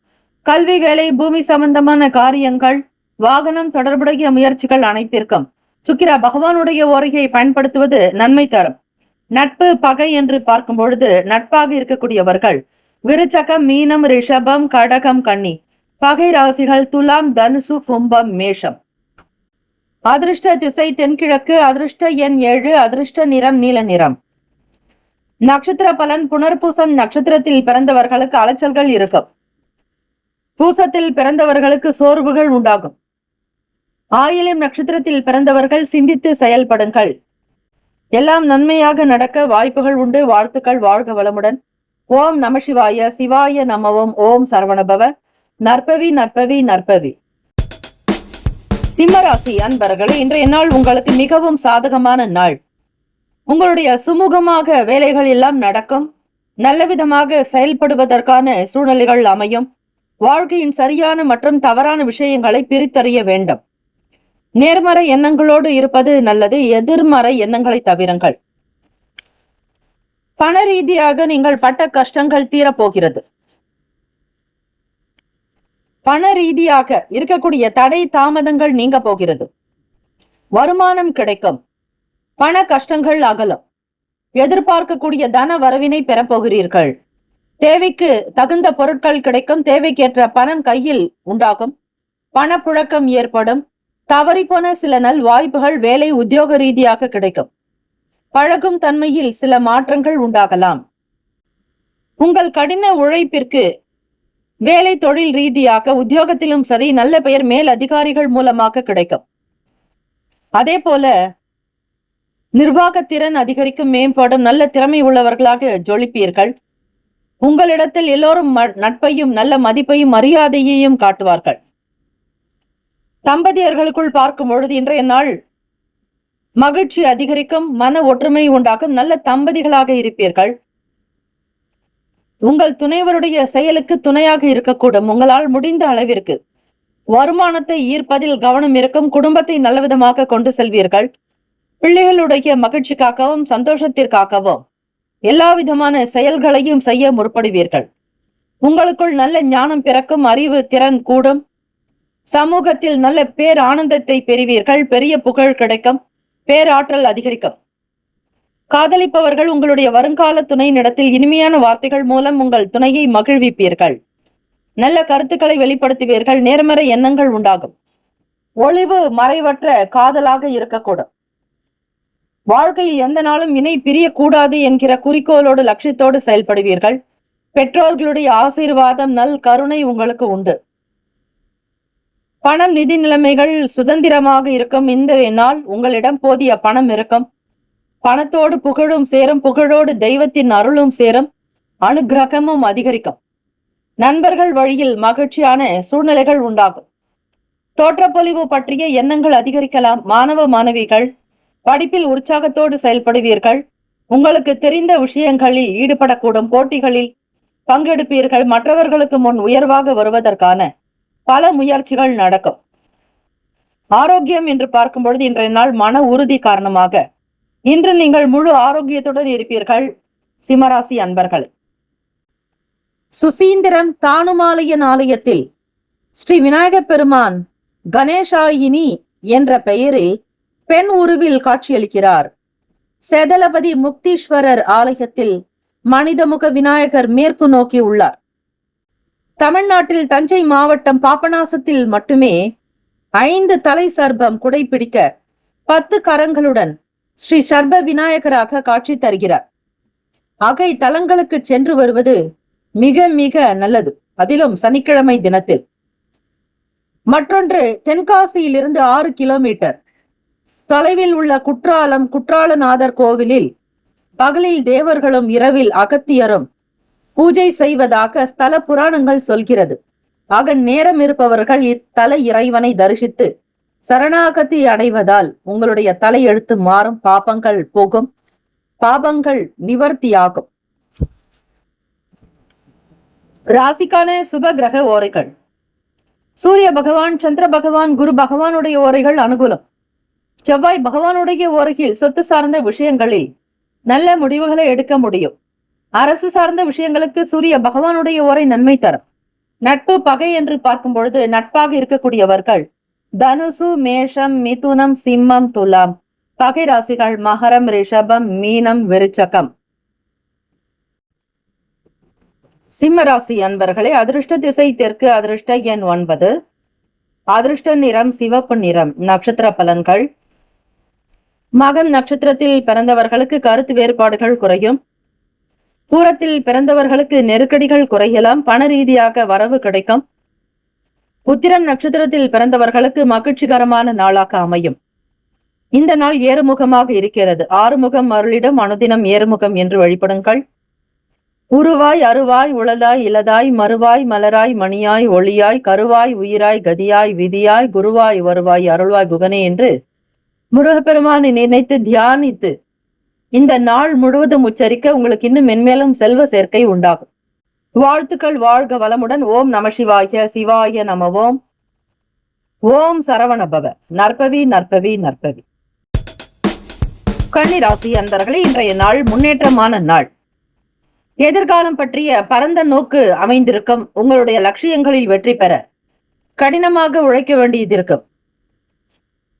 கல்வி, வேலை, பூமி சம்பந்தமான காரியங்கள், வாகனம் தொடர்புடைய முயற்சிகள் அனைத்திற்கும் சுக்கிர பகவானுடைய ஓரையை பயன்படுத்துவது நன்மை தரும். நட்பு, பகை என்று பார்க்கும் பொழுது நட்பாக இருக்கக்கூடியவர்கள் விருச்சகம், மீனம், ரிஷபம், கடகம், கன்னி. பகை ராசிகள் துலாம், தனுசு, கும்பம், மேஷம். அதிர்ஷ்ட திசை தென்கிழக்கு. அதிர்ஷ்ட எண் 7. அதிர்ஷ்ட நிறம் நீல நிறம். நட்சத்திர பலன் புனர்பூசம் நட்சத்திரத்தில் பிறந்தவர்களுக்கு அலைச்சல்கள் இருக்கும். பூசத்தில் பிறந்தவர்களுக்கு சோர்வுகள் உண்டாகும். ஆயிலம் நட்சத்திரத்தில் பிறந்தவர்கள் சிந்தித்து செயல்படுங்கள். எல்லாம் நன்மையாக நடக்க வாய்ப்புகள் உண்டு. வாழ்த்துக்கள். வாழ்க வளமுடன். ஓம் நம சிவாய. சிவாய நமவோம். ஓம் சரவணபவ. நற்பவி நற்பவி நற்பவி. சிம்மராசி அன்பர்களே, இன்றைய நாள் உங்களுக்கு மிகவும் சாதகமான நாள். உங்களுடைய சுமூகமாக வேலைகள் எல்லாம் நடக்கும். நல்ல விதமாக செயல்படுவதற்கான சூழ்நிலைகள் அமையும். வாழ்க்கையின் சரியான மற்றும் தவறான விஷயங்களை பிரித்தறிய வேண்டும். நேர்மறை எண்ணங்களோடு இருப்பது நல்லது. எதிர்மறை எண்ணங்களை தவிருங்கள். பண ரீதியாக நீங்கள் பட்ட கஷ்டங்கள் தீரப்போகிறது. பண ரீதியாக இருக்கக்கூடிய தடை தாமதங்கள் நீங்க போகிறது. வருமானம் கிடைக்கும். பண கஷ்டங்கள் அகலும். எதிர்பார்க்கக்கூடிய தன வரவினை பெறப்போகிறீர்கள். தேவைக்கு தகுந்த பொருட்கள் கிடைக்கும். தேவைக்கேற்ற பணம் கையில் உண்டாகும். பணப்புழக்கம் ஏற்படும். தவறிப்போன சில நல் வாய்ப்புகள் வேலை உத்தியோக ரீதியாக கிடைக்கும். பழகும் தன்மையில் சில மாற்றங்கள் உண்டாகலாம். உங்கள் கடின உழைப்பிற்கு வேலை தொழில் ரீதியாக உத்தியோகத்திலும் சரி நல்ல பெயர் மேல் அதிகாரிகள் மூலமாக கிடைக்கும். அதே போல நிர்வாகத்திறன் அதிகரிக்கும், மேம்படும். நல்ல திறமை உள்ளவர்களாக ஜொலிப்பீர்கள். உங்களிடத்தில் எல்லோரும் நட்பையும் நல்ல மதிப்பையும் மரியாதையையும் காட்டுவார்கள். தம்பதியர்களுக்குள் பார்க்கும் பொழுது இன்றைய நாள் மகிழ்ச்சி அதிகரிக்கும், மன ஒற்றுமை உண்டாகும். நல்ல தம்பதிகளாக இருப்பீர்கள். உங்கள் துணைவருடைய செயலுக்கு துணையாக இருக்கக்கூடும். உங்களால் முடிந்த அளவிற்கு வருமானத்தை ஈர்ப்பதில் கவனம் இருக்கும். குடும்பத்தை நல்லவிதமாக கொண்டு செல்வீர்கள். பிள்ளைகளுடைய மகிழ்ச்சிக்காகவும் சந்தோஷத்திற்காகவும் எல்லா விதமான செயல்களையும் செய்ய முற்படுவீர்கள். உங்களுக்குள் நல்ல ஞானம் பிறக்கும். அறிவு திறன் கூடும். சமூகத்தில் நல்ல பேர் ஆனந்தத்தை பெறுவீர்கள். பெரிய புகழ் கிடைக்கும். பேராற்றல் அதிகரிக்கும். காதலிப்பவர்கள் உங்களுடைய வருங்கால துணையினிடத்தில் இனிமையான வார்த்தைகள் மூலம் உங்கள் துணையை மகிழ்விப்பீர்கள். நல்ல கருத்துக்களை வெளிப்படுத்துவீர்கள். நேர்மறை எண்ணங்கள் உண்டாகும். ஒளிவு மறைவற்ற காதலாக இருக்கக்கூடும். வாழ்க்கையில் எந்த நாளும் இணை பிரியக்கூடாது என்கிற குறிக்கோளோடு லட்சியத்தோடு செயல்படுவீர்கள். பெற்றோர்களுடைய ஆசீர்வாதம் நல் கருணை உங்களுக்கு உண்டு. பணம் நிதி நிலைமைகள் சுதந்திரமாக இருக்கும். இந்த நாள் உங்களிடம் போதிய பணம் இருக்கும். பணத்தோடு புகழும் சேரும். புகழோடு தெய்வத்தின் அருளும் சேரும். அனுகிரகமும் அதிகரிக்கும். நண்பர்கள் வழியில் மகிழ்ச்சியான சூழ்நிலைகள் உண்டாகும். தோற்றப்பொலிவு பற்றிய எண்ணங்கள் அதிகரிக்கலாம். மாணவ மாணவிகள் படிப்பில் உற்சாகத்தோடு செயல்படுவீர்கள். உங்களுக்கு தெரிந்த விஷயங்களில் ஈடுபடக்கூடும். போட்டிகளில் பங்கெடுப்பீர்கள். மற்றவர்களுக்கு முன் உயர்வாக வருவதற்கான பல முயற்சிகள் நடக்கும். ஆரோக்கியம் என்று பார்க்கும் பொழுது இன்றைய நாள் மன உறுதி காரணமாக இன்று நீங்கள் முழு ஆரோக்கியத்துடன் இருப்பீர்கள். சிம்மராசி அன்பர்கள். சுசீந்திரம் தானுமாலயன் ஆலயத்தில் ஸ்ரீ விநாயகப் பெருமான் கணேசாயினி என்ற பெயரில் பெண் உருவில் காட்சியளிக்கிறார். சேதலபதி முக்தீஸ்வரர் ஆலயத்தில் மனிதமுக விநாயகர் மேற்கு நோக்கி உள்ளார். தமிழ்நாட்டில் தஞ்சை மாவட்டம் பாபநாசத்தில் மட்டுமே 5 தலை சர்பம் குடைபிடிக்க 10 கரங்களுடன் ஸ்ரீ சர்ப விநாயகராக காட்சி தருகிறார். அகை தலங்களுக்கு சென்று வருவது மிக மிக நல்லது. அதிலும் சனிக்கிழமை தினத்தில். மற்றொன்று தென்காசியிலிருந்து 6 கிலோமீட்டர் தொலைவில் உள்ள குற்றாலநாதர் கோவிலில் பகலில் தேவர்களும் இரவில் அகத்தியரும் பூஜை செய்வதாக ஸ்தல புராணங்கள் சொல்கிறது. ஆக நேரம் இருப்பவர்கள் இத்தல இறைவனை தரிசித்து சரணாகதி அடைவதால் உங்களுடைய தலையெழுத்து மாறும். பாபங்கள் போகும். பாபங்கள் நிவர்த்தியாகும். ராசிக்கான சுப கிரக ஓரைகள். சூரிய பகவான், சந்திர பகவான், குரு பகவானுடைய ஓரைகள் அனுகூலம். செவ்வாய் பகவானுடைய ஓரையில் சொத்து சார்ந்த விஷயங்களில் நல்ல முடிவுகளை எடுக்க முடியும். அரசு சார்ந்த விஷயங்களுக்கு சூரிய பகவானுடைய ஓரை நன்மை தரும். நட்பு பகை என்று பார்க்கும் பொழுது நட்பாக இருக்கக்கூடியவர்கள் தனுசு, மேஷம், மிதுனம், சிம்மம், துலாம். பகை ராசிகள் மகரம், ரிஷபம், மீனம், விருச்சகம். சிம்ம ராசி அன்பர்களே, அதிர்ஷ்ட திசை தெற்கு. அதிர்ஷ்ட எண் 9. அதிர்ஷ்ட நிறம் சிவப்பு நிறம். நட்சத்திர பலன்கள். மகம் நட்சத்திரத்தில் பிறந்தவர்களுக்கு கருத்து வேறுபாடுகள் குறையும். பூரத்தில் பிறந்தவர்களுக்கு நெருக்கடிகள் குறையலாம். பண ரீதியாக வரவு கிடைக்கும். உத்திரம் நட்சத்திரத்தில் பிறந்தவர்களுக்கு மகிழ்ச்சிகரமான நாளாக அமையும். இந்த நாள் ஏறுமுகமாக இருக்கிறது. ஆறுமுகம் அருளிடம் அனுதினம் ஏறுமுகம் என்று வழிபடுங்கள். உருவாய், அருவாய், உளதாய், இலதாய், மறுவாய், மலராய், மணியாய், ஒளியாய், கருவாய், உயிராய், கதியாய், விதியாய், குருவாய், வருவாய், அருள்வாய் குகனே என்று முருகப்பெருமானை நினைத்து தியானித்து இந்த நாள் முழுவதும் உச்சரிக்க உங்களுக்கு இன்னும் மென்மேலும் செல்வ சேர்க்கை உண்டாகும். வாழ்த்துக்கள். வாழ்க வளமுடன். ஓம் நம சிவாய. சிவாய நமவோம். ஓம் சரவணபவ. நற்பவி நற்பவி நற்பவி. கன்னி ராசி அன்பர்களே, இன்றைய நாள் முன்னேற்றமான நாள். எதிர்காலம் பற்றிய பரந்த நோக்கு அமைந்திருக்கும். உங்களுடைய லட்சியங்களில் வெற்றி பெற கடினமாக உழைக்க வேண்டியது இருக்கும்.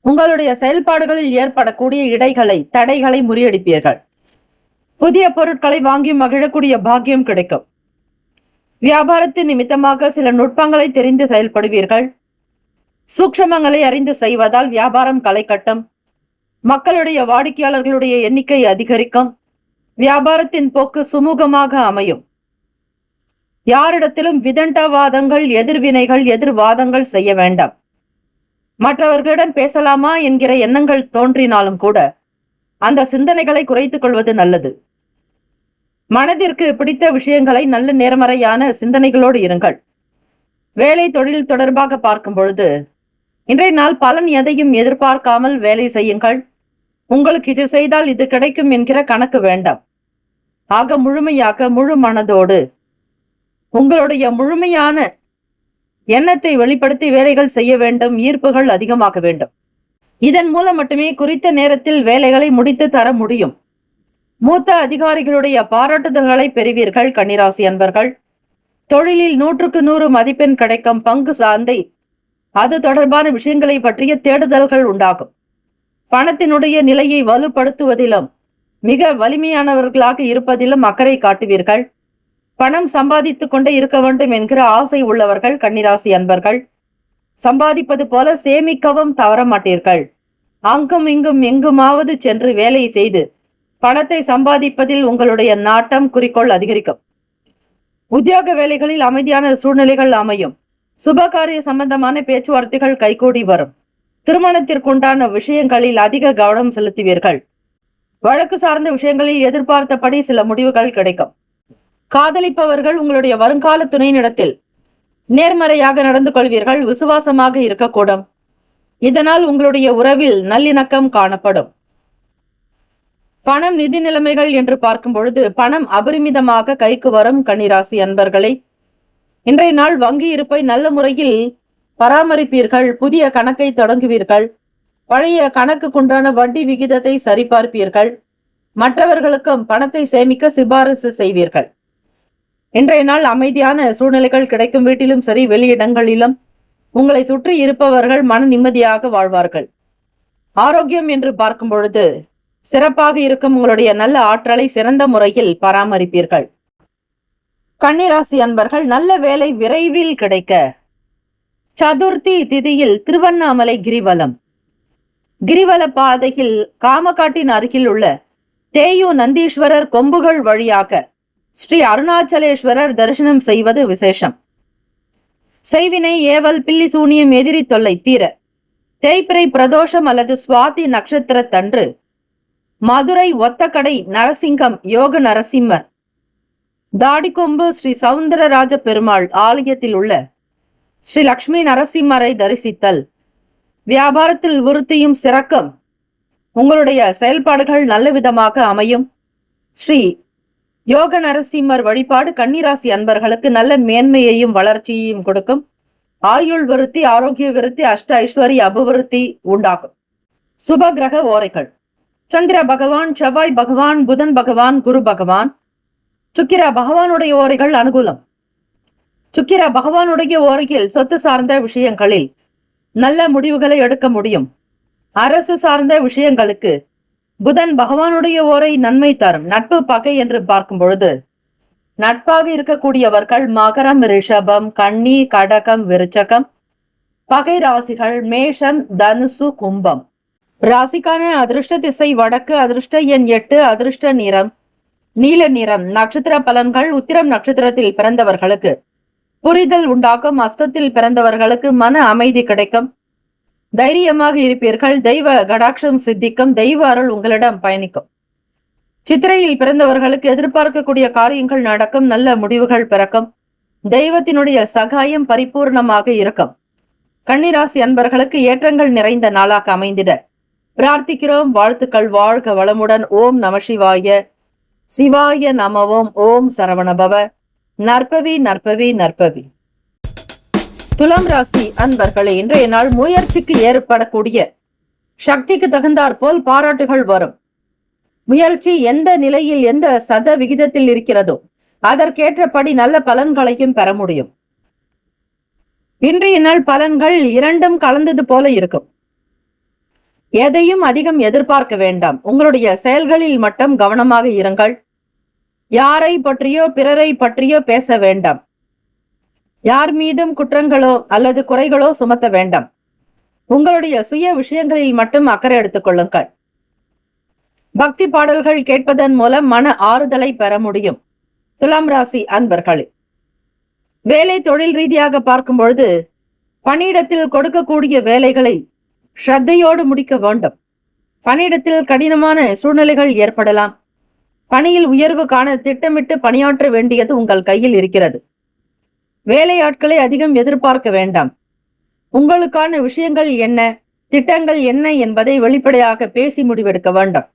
உங்களுடைய செயல்பாடுகளில் ஏற்படக்கூடிய தடைகளை முறியடிப்பீர்கள். புதிய பொருட்களை வாங்கி மகிழக்கூடிய பாக்கியம் கிடைக்கும். வியாபாரத்தின் நிமித்தமாக சில நுட்பங்களை தெரிந்து செயல்படுவீர்கள். சூக்ஷமங்களை அறிந்து செய்வதால் வியாபாரம் களை கட்டும். மக்களுடைய வாடிக்கையாளர்களுடைய எண்ணிக்கை அதிகரிக்கும். வியாபாரத்தின் போக்கு சுமூகமாக அமையும். யாரிடத்திலும் விதண்டாவாதங்கள், எதிர்வினைகள், எதிர்வாதங்கள் செய்ய வேண்டாம். மற்றவர்களிடம் பேசலாமா என்கிற எண்ணங்கள் தோன்றினாலும் கூட அந்த சிந்தனைகளை குறைத்துக் கொள்வது நல்லது. மனதிற்கு பிடித்த விஷயங்களை நல்ல நேர்மறையான சிந்தனைகளோடு இருங்கள். வேலை தொழில் தொடர்பாக பார்க்கும் பொழுது இன்றைய நாள் பலன் எதையும் எதிர்பார்க்காமல் வேலை செய்யுங்கள். உங்களுக்கு இது செய்தால் இது கிடைக்கும் என்கிற கணக்கு வேண்டாம். ஆக முழுமையாக முழு மனதோடு உங்களுடைய முழுமையான எண்ணத்தை வெளிப்படுத்தி வேலைகள் செய்ய வேண்டும். ஈர்ப்புகள் அதிகமாக வேண்டும். இதன் மூலம் மட்டுமே குறித்த நேரத்தில் வேலைகளை முடித்து தர முடியும். மூத்த அதிகாரிகளுடைய பாராட்டுதல்களை பெறுவீர்கள். கன்னிராசி அன்பர்கள், தொழிலில் 100க்கு 100 மதிப்பெண் கிடைக்கும். பங்கு சார்ந்தை அது தொடர்பான விஷயங்களை பற்றிய தேடுதல்கள் உண்டாகும். பணத்தினுடைய நிலையை வலுப்படுத்துவதிலும் மிக வலிமையானவர்களாக இருப்பதிலும் அக்கறை காட்டுவீர்கள். பணம் சம்பாதித்துக் கொண்டே இருக்க வேண்டும் என்கிற ஆசை உள்ளவர்கள் கன்னிராசி அன்பர்கள் சம்பாதிப்பது போல சேமிக்கவும் தவறமாட்டீர்கள். அங்கும் இங்கும் எங்குமாவது சென்று வேலை செய்து பணத்தை சம்பாதிப்பதில் உங்களுடைய நாட்டம், குறிக்கோள் அதிகரிக்கும். உத்தியோக வேலைகளில் அமைதியான சூழ்நிலைகள் அமையும். சுபகாரிய சம்பந்தமான பேச்சுவார்த்தைகள் கைகூடி வரும். திருமணத்திற்குண்டான விஷயங்களில் அதிக கவனம் செலுத்துவீர்கள். வழக்கு சார்ந்த விஷயங்களில் எதிர்பார்த்தபடி சில முடிவுகள் கிடைக்கும். காதலிப்பவர்கள் உங்களுடைய வருங்கால துணையினிடத்தில் நேர்மறையாக நடந்து கொள்வீர்கள். விசுவாசமாக இருக்கக்கூடும். இதனால் உங்களுடைய உறவில் நல்லிணக்கம் காணப்படும். பணம், நிதி நிலைமைகள் என்று பார்க்கும் பொழுது பணம் அபரிமிதமாக கைக்கு வரும். கன்னிராசி அன்பர்களை, இன்றைய நாள் வங்கி இருப்பை நல்ல முறையில் பராமரிப்பீர்கள். புதிய கணக்கை தொடங்குவீர்கள். பழைய கணக்குக்குண்டான வட்டி விகிதத்தை சரிபார்ப்பீர்கள். மற்றவர்களுக்கும் பணத்தை சேமிக்க சிபாரிசு செய்வீர்கள். இன்றைய நாள் அமைதியான சூழ்நிலைகள் கிடைக்கும். வீட்டிலும் சரி, வெளியிடங்களிலும் உங்களை சுற்றி இருப்பவர்கள் மன நிம்மதியாக வாழ்வார்கள். ஆரோக்கியம் என்று பார்க்கும் பொழுது சிறப்பாக இருக்கும். உங்களுடைய நல்ல ஆற்றலை சிறந்த முறையில் பராமரிப்பீர்கள். கன்னிராசி அன்பர்கள், நல்ல வேலை விரைவில் கிடைக்க சதுர்த்தி திதியில் திருவண்ணாமலை கிரிவலம், கிரிவல பாதையில் காமகாட்டின் அருகில் உள்ள தேயு நந்தீஸ்வரர் கொம்புகள் வழியாக ஸ்ரீ அருணாச்சலேஸ்வரர் தரிசனம் செய்வது விசேஷம். செய்வினை, ஏவல், பில்லி சூனியம், எதிரி தொல்லை தீர தேய்பிறை பிரதோஷம் அல்லது சுவாதி நட்சத்திரத்தன்று மதுரை ஒத்தக்கடை நரசிங்கம் யோக நரசிம்மர் தாடிக்கொம்பு ஸ்ரீ சவுந்தரராஜ பெருமாள் ஆலயத்தில் உள்ள ஸ்ரீ லக்ஷ்மி நரசிம்மரை தரிசித்தல் வியாபாரத்தில் விருத்தியும் சிறக்கும். உங்களுடைய செயல்பாடுகள் நல்ல விதமாக அமையும். ஸ்ரீ யோக நரசிம்மர் வழிபாடு கன்னிராசி அன்பர்களுக்கு நல்ல மேன்மையையும் வளர்ச்சியையும் கொடுக்கும். ஆயுள் விருத்தி, ஆரோக்கிய விருத்தி, அஷ்ட ஐஸ்வர்ய அபிவிருத்தி உண்டாகும். சுப கிரக ஓரைகள்: சந்திர பகவான், செவ்வாய் பகவான், புதன் பகவான், குரு பகவான். சுக்கிர பகவானுடைய ஓரைகள் அனுகூலம். சுக்கிர பகவானுடைய ஓரையில் சொத்து சார்ந்த விஷயங்களில் நல்ல முடிவுகளை எடுக்க முடியும். அரசு சார்ந்த விஷயங்களுக்கு புதன் பகவானுடைய ஓரை நன்மை தரும். நட்பு, பகை என்று பார்க்கும் பொழுது நட்பாக இருக்கக்கூடியவர்கள் மகரம், ரிஷபம், கன்னி, கடகம், விருச்சகம். பகை ராசிகள் மேஷம், தனுசு, கும்பம். ராசிக்கான அதிர்ஷ்ட திசை வடக்கு. அதிர்ஷ்ட எண் 8. அதிர்ஷ்ட நிறம் நீல நிறம். நட்சத்திர பலன்கள்: உத்திரம் நட்சத்திரத்தில் பிறந்தவர்களுக்கு புரிதல் உண்டாகும். அஸ்தத்தில் பிறந்தவர்களுக்கு மன அமைதி கிடைக்கும். தைரியமாக இருப்பீர்கள். தெய்வ கடாட்சம் சித்திக்கும். தெய்வ அருள் உங்களிடம் பயணிக்கும். சித்திரையில் பிறந்தவர்களுக்கு எதிர்பார்க்கக்கூடிய காரியங்கள் நடக்கும். நல்ல முடிவுகள் பிறக்கும். தெய்வத்தினுடைய சகாயம் பரிபூர்ணமாக இருக்கும். கன்னிராசி அன்பர்களுக்கு ஏற்றங்கள் நிறைந்த நாளாக அமைந்திட பிரார்த்திக்கிறோம். வாழ்த்துக்கள். வாழ்க வளமுடன். ஓம் நம சிவாய. சிவாய நமவோம். ஓம் சரவணபவ. நற்பவி நற்பவி நற்பவி. துலாம் ராசி அன்பர்களே, இன்றைய நாள் முயற்சிக்கு ஏற்படக்கூடிய சக்திக்கு தகுந்தாற் போல் பாராட்டுகள் வரும். முயற்சி எந்த நிலையில், எந்த சத விகிதத்தில் இருக்கிறதோ அதற்கேற்றபடி நல்ல பலன்களையும் பெற முடியும். இன்றைய நாள் பலன்கள் இரண்டும் கலந்தது போல இருக்கும். எதையும் அதிகம் எதிர்பார்க்க வேண்டாம். உங்களுடைய செயல்களில் மட்டும் கவனமாக இருங்கள். யாரை பற்றியோ பிறரை பற்றியோ பேச வேண்டாம். யார் மீதும் குற்றங்களோ அல்லது குறைகளோ சுமத்த வேண்டாம். உங்களுடைய சுய விஷயங்களில் மட்டும் அக்கறை எடுத்துக் கொள்ளுங்கள். பக்தி பாடல்கள் கேட்பதன் மூலம் மன ஆறுதலை பெற முடியும். துலாம் ராசி அன்பர்களே, வேலை தொழில் ரீதியாக பார்க்கும் பொழுது பணியிடத்தில் கொடுக்கக்கூடிய வேலைகளை ஸ்ரத்தையோடு முடிக்க வேண்டும். பணியிடத்தில் கடினமான சூழ்நிலைகள் ஏற்படலாம். பணியில் உயர்வு காண திட்டமிட்டு பணியாற்ற வேண்டியது உங்கள் கையில் இருக்கிறது. வேலையாட்களை அதிகம் எதிர்பார்க்க வேண்டாம். உங்களுக்கான விஷயங்கள் என்ன, திட்டங்கள் என்ன என்பதை வெளிப்படையாக பேசி முடிவெடுக்க வேண்டும்.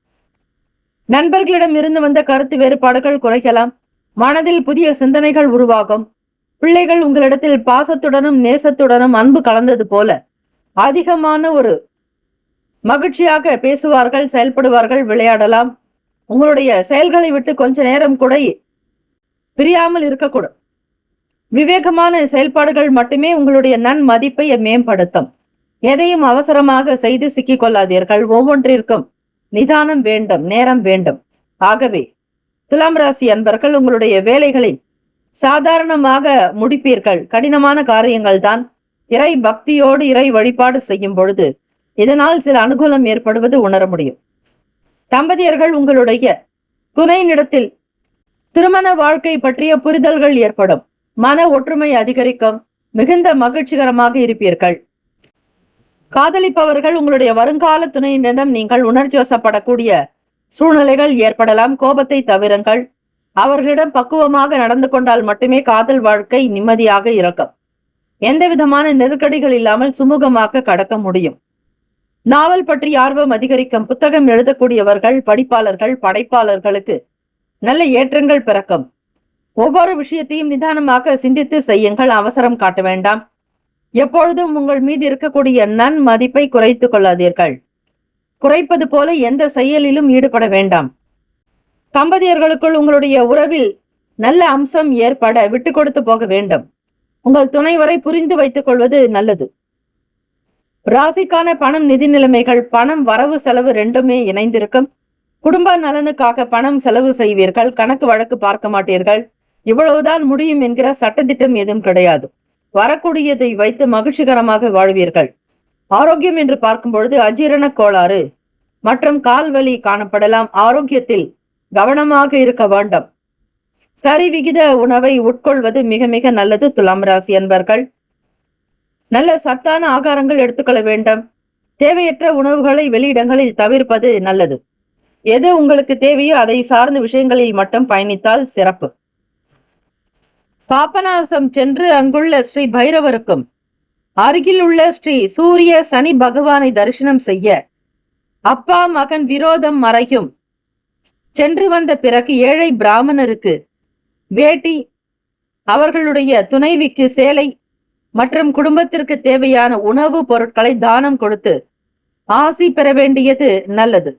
நண்பர்களிடம் இருந்து வந்த கருத்து வேறுபாடுகள் குறைக்கலாம். மனதில் புதிய சிந்தனைகள் உருவாகும். பிள்ளைகள் உங்களிடத்தில் பாசத்துடனும் நேசத்துடனும் அன்பு கலந்தது போல அதிகமான ஒரு மகிழ்ச்சியாக பேசுவார்கள், செயல்படுவார்கள், விளையாடலாம். உங்களுடைய செயல்களை விட்டு கொஞ்ச நேரம் கூட பிரியாமல் இருக்கக்கூடும். விவேகமான செயல்பாடுகள் மட்டுமே உங்களுடைய நன்மதிப்பை மேம்படுத்தும். எதையும் அவசரமாக செய்து சிக்கிக் கொள்ளாதீர்கள். ஒவ்வொன்றிற்கும் நிதானம் வேண்டும், நேரம் வேண்டும். ஆகவே துலாம் ராசி அன்பர்கள் உங்களுடைய வேலைகளை சாதாரணமாக முடிப்பீர்கள். கடினமான காரியங்கள் தான். இறை பக்தியோடு இறை வழிபாடு செய்யும் பொழுது இதனால் சில அனுகூலம் ஏற்படுவது உணர முடியும். தம்பதியர்கள் உங்களுடைய துணையினிடத்தில் திருமண வாழ்க்கை பற்றிய புரிதல்கள் ஏற்படும். மன ஒற்றுமை அதிகரிக்கும். மிகுந்த மகிழ்ச்சிகரமாக இருப்பீர்கள். காதலிப்பவர்கள் உங்களுடைய வருங்கால துணையினிடம் நீங்கள் உணர்ச்சி வசப்படக்கூடிய சூழ்நிலைகள் ஏற்படலாம். கோபத்தை தவிருங்கள். அவர்களிடம் பக்குவமாக நடந்து கொண்டால் மட்டுமே காதல் வாழ்க்கை நிம்மதியாக இருக்கும். எந்த விதமான நெருக்கடிகள் இல்லாமல் சுமூகமாக கடக்க முடியும். நாவல் பற்றி ஆர்வம் அதிகரிக்கும். புத்தகம் எழுதக்கூடியவர்கள், படிப்பாளர்கள், படைப்பாளர்களுக்கு நல்ல ஏற்றங்கள் பிறக்கும். ஒவ்வொரு விஷயத்தையும் நிதானமாக சிந்தித்து செய்யுங்கள். அவசரம் காட்ட வேண்டாம். எப்பொழுதும் உங்கள் மீது இருக்கக்கூடிய நன்மதிப்பை குறைத்துக் கொள்ளாதீர்கள். குறைப்பது போல எந்த செயலிலும் ஈடுபட வேண்டாம். தம்பதியர்களுக்குள் உங்களுடைய உறவில் நல்ல அம்சம் ஏற்பட விட்டு கொடுத்து போக வேண்டும். உங்கள் துணைவரை புரிந்து வைத்துக் கொள்வது நல்லது. ராசிக்கான பணம், நிதி நிலைமைகள், பணம் வரவு செலவு ரெண்டுமே இணைந்திருக்கும். குடும்ப நலனுக்காக பணம் செலவு செய்வீர்கள். கணக்கு வழக்கு பார்க்க மாட்டீர்கள். இவ்வளவுதான் முடியும் என்கிற சட்டத்திட்டம் எதுவும் கிடையாது. வரக்கூடியதை வைத்து மகிழ்ச்சிகரமாக வாழ்வீர்கள். ஆரோக்கியம் என்று பார்க்கும் பொழுது அஜீரண கோளாறு மற்றும் கால்வலி காணப்படலாம். ஆரோக்கியத்தில் கவனமாக இருக்க வேண்டும். சரிவிகித உணவை உட்கொள்வது மிக மிக நல்லது. துலாம் ராசி அன்பர்கள் நல்ல சத்தான ஆகாரங்கள் எடுத்துக்கொள்ள வேண்டும். தேவையற்ற உணவுகளை வெளியிடங்களில் தவிர்ப்பது நல்லது. எது உங்களுக்கு தேவையோ அதை சார்ந்த விஷயங்களில் மட்டும் பயணித்தால் சிறப்பு. பாபநாசம் சென்று அங்குள்ள ஸ்ரீ பைரவருக்கும் அருகில் உள்ள ஸ்ரீ சூரிய சனி பகவானை தரிசனம் செய்ய அப்பா மகன் விரோதம் மறையும். சென்று வந்த பிறகு ஏழை பிராமணருக்கு வேட்டி, அவர்களுடைய துணைவிக்கு சேலை மற்றும் குடும்பத்திற்கு தேவையான உணவு பொருட்களை தானம் கொடுத்து ஆசி பெற வேண்டியது நல்லது.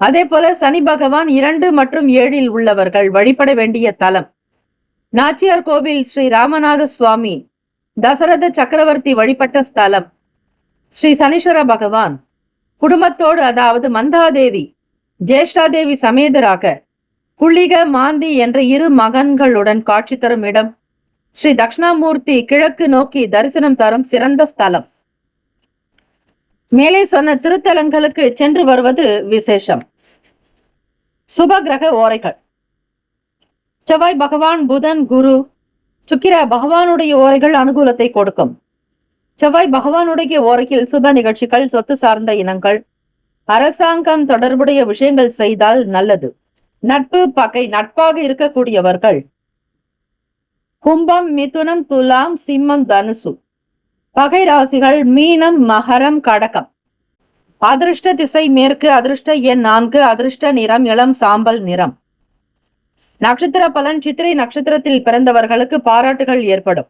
அதே போல சனி பகவான் 2 மற்றும் 7 உள்ளவர்கள் வழிபட வேண்டிய தலம் நாச்சியார் கோவில் ஸ்ரீ ராமநாத சுவாமி, தசரத சக்கரவர்த்தி வழிபட்ட ஸ்தலம். ஸ்ரீ சனீஸ்வர பகவான் குடும்பத்தோடு, அதாவது மந்தாதேவி, ஜேஷ்டாதேவி சமேதராக புள்ளிக, மாந்தி என்ற 2 மகன்களுடன் காட்சி தரும் இடம். ஸ்ரீ தட்சிணாமூர்த்தி கிழக்கு நோக்கி தரிசனம் தரும் சிறந்த ஸ்தலம். மேலே சொன்ன திருத்தலங்களுக்கு சென்று வருவது விசேஷம். சுப கிரக ஓரைகள்: செவ்வாய் பகவான், புதன், குரு, சுக்கிர பகவானுடைய ஓரைகள் அனுகூலத்தை கொடுக்கும். செவ்வாய் பகவானுடைய ஓரையில் சுப நிகழ்ச்சிகள், சொத்து சார்ந்த இனங்கள், அரசாங்கம் தொடர்புடைய விஷயங்கள் செய்தால் நல்லது. நட்பு, பகை, நட்பாக இருக்கக்கூடியவர்கள் கும்பம், மிதுனம், துலாம், சிம்மம், தனுசு. பகை ராசிகள் மீனம், மகரம், கடகம். அதிர்ஷ்ட திசை மேற்கு. அதிர்ஷ்ட எண் 4. அதிர்ஷ்ட நிறம் இளம் சாம்பல் நிறம். நட்சத்திர பலன்: சித்திரை நட்சத்திரத்தில் பிறந்தவர்களுக்கு பாராட்டுகள் ஏற்படும்.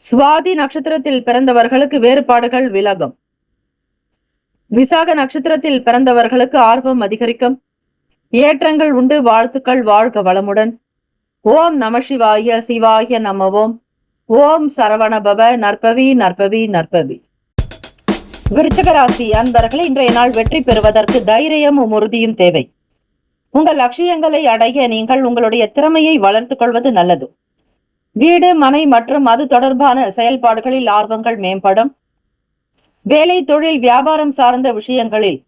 சுவாதி நட்சத்திரத்தில் பிறந்தவர்களுக்கு வேறுபாடுகள் விலகும். விசாக நட்சத்திரத்தில் பிறந்தவர்களுக்கு ஆர்வம் அதிகரிக்கும். ஏற்றங்கள் உண்டு. வாழ்த்துக்கள். வாழ்க வளமுடன். ஓம் நம சிவாய. சிவாய நம ஓம். ஓம் சரவணபவ. நற்பவி நற்பவி நற்பவி. விருச்சிக ராசி அன்பர்களே, இன்றைய நாள் வெற்றி பெறுவதற்கு தைரியமும் உறுதியும் தேவை. உங்கள் லட்சியங்களை அடைய நீங்கள் உங்களுடைய திறமையை வளர்த்துக் கொள்வது நல்லது. வீடு, மனை மற்றும் அது தொடர்பான செயல்பாடுகளில் ஆர்வங்கள் மேம்படும். வேலை, தொழில், வியாபாரம் சார்ந்த விஷயங்களில்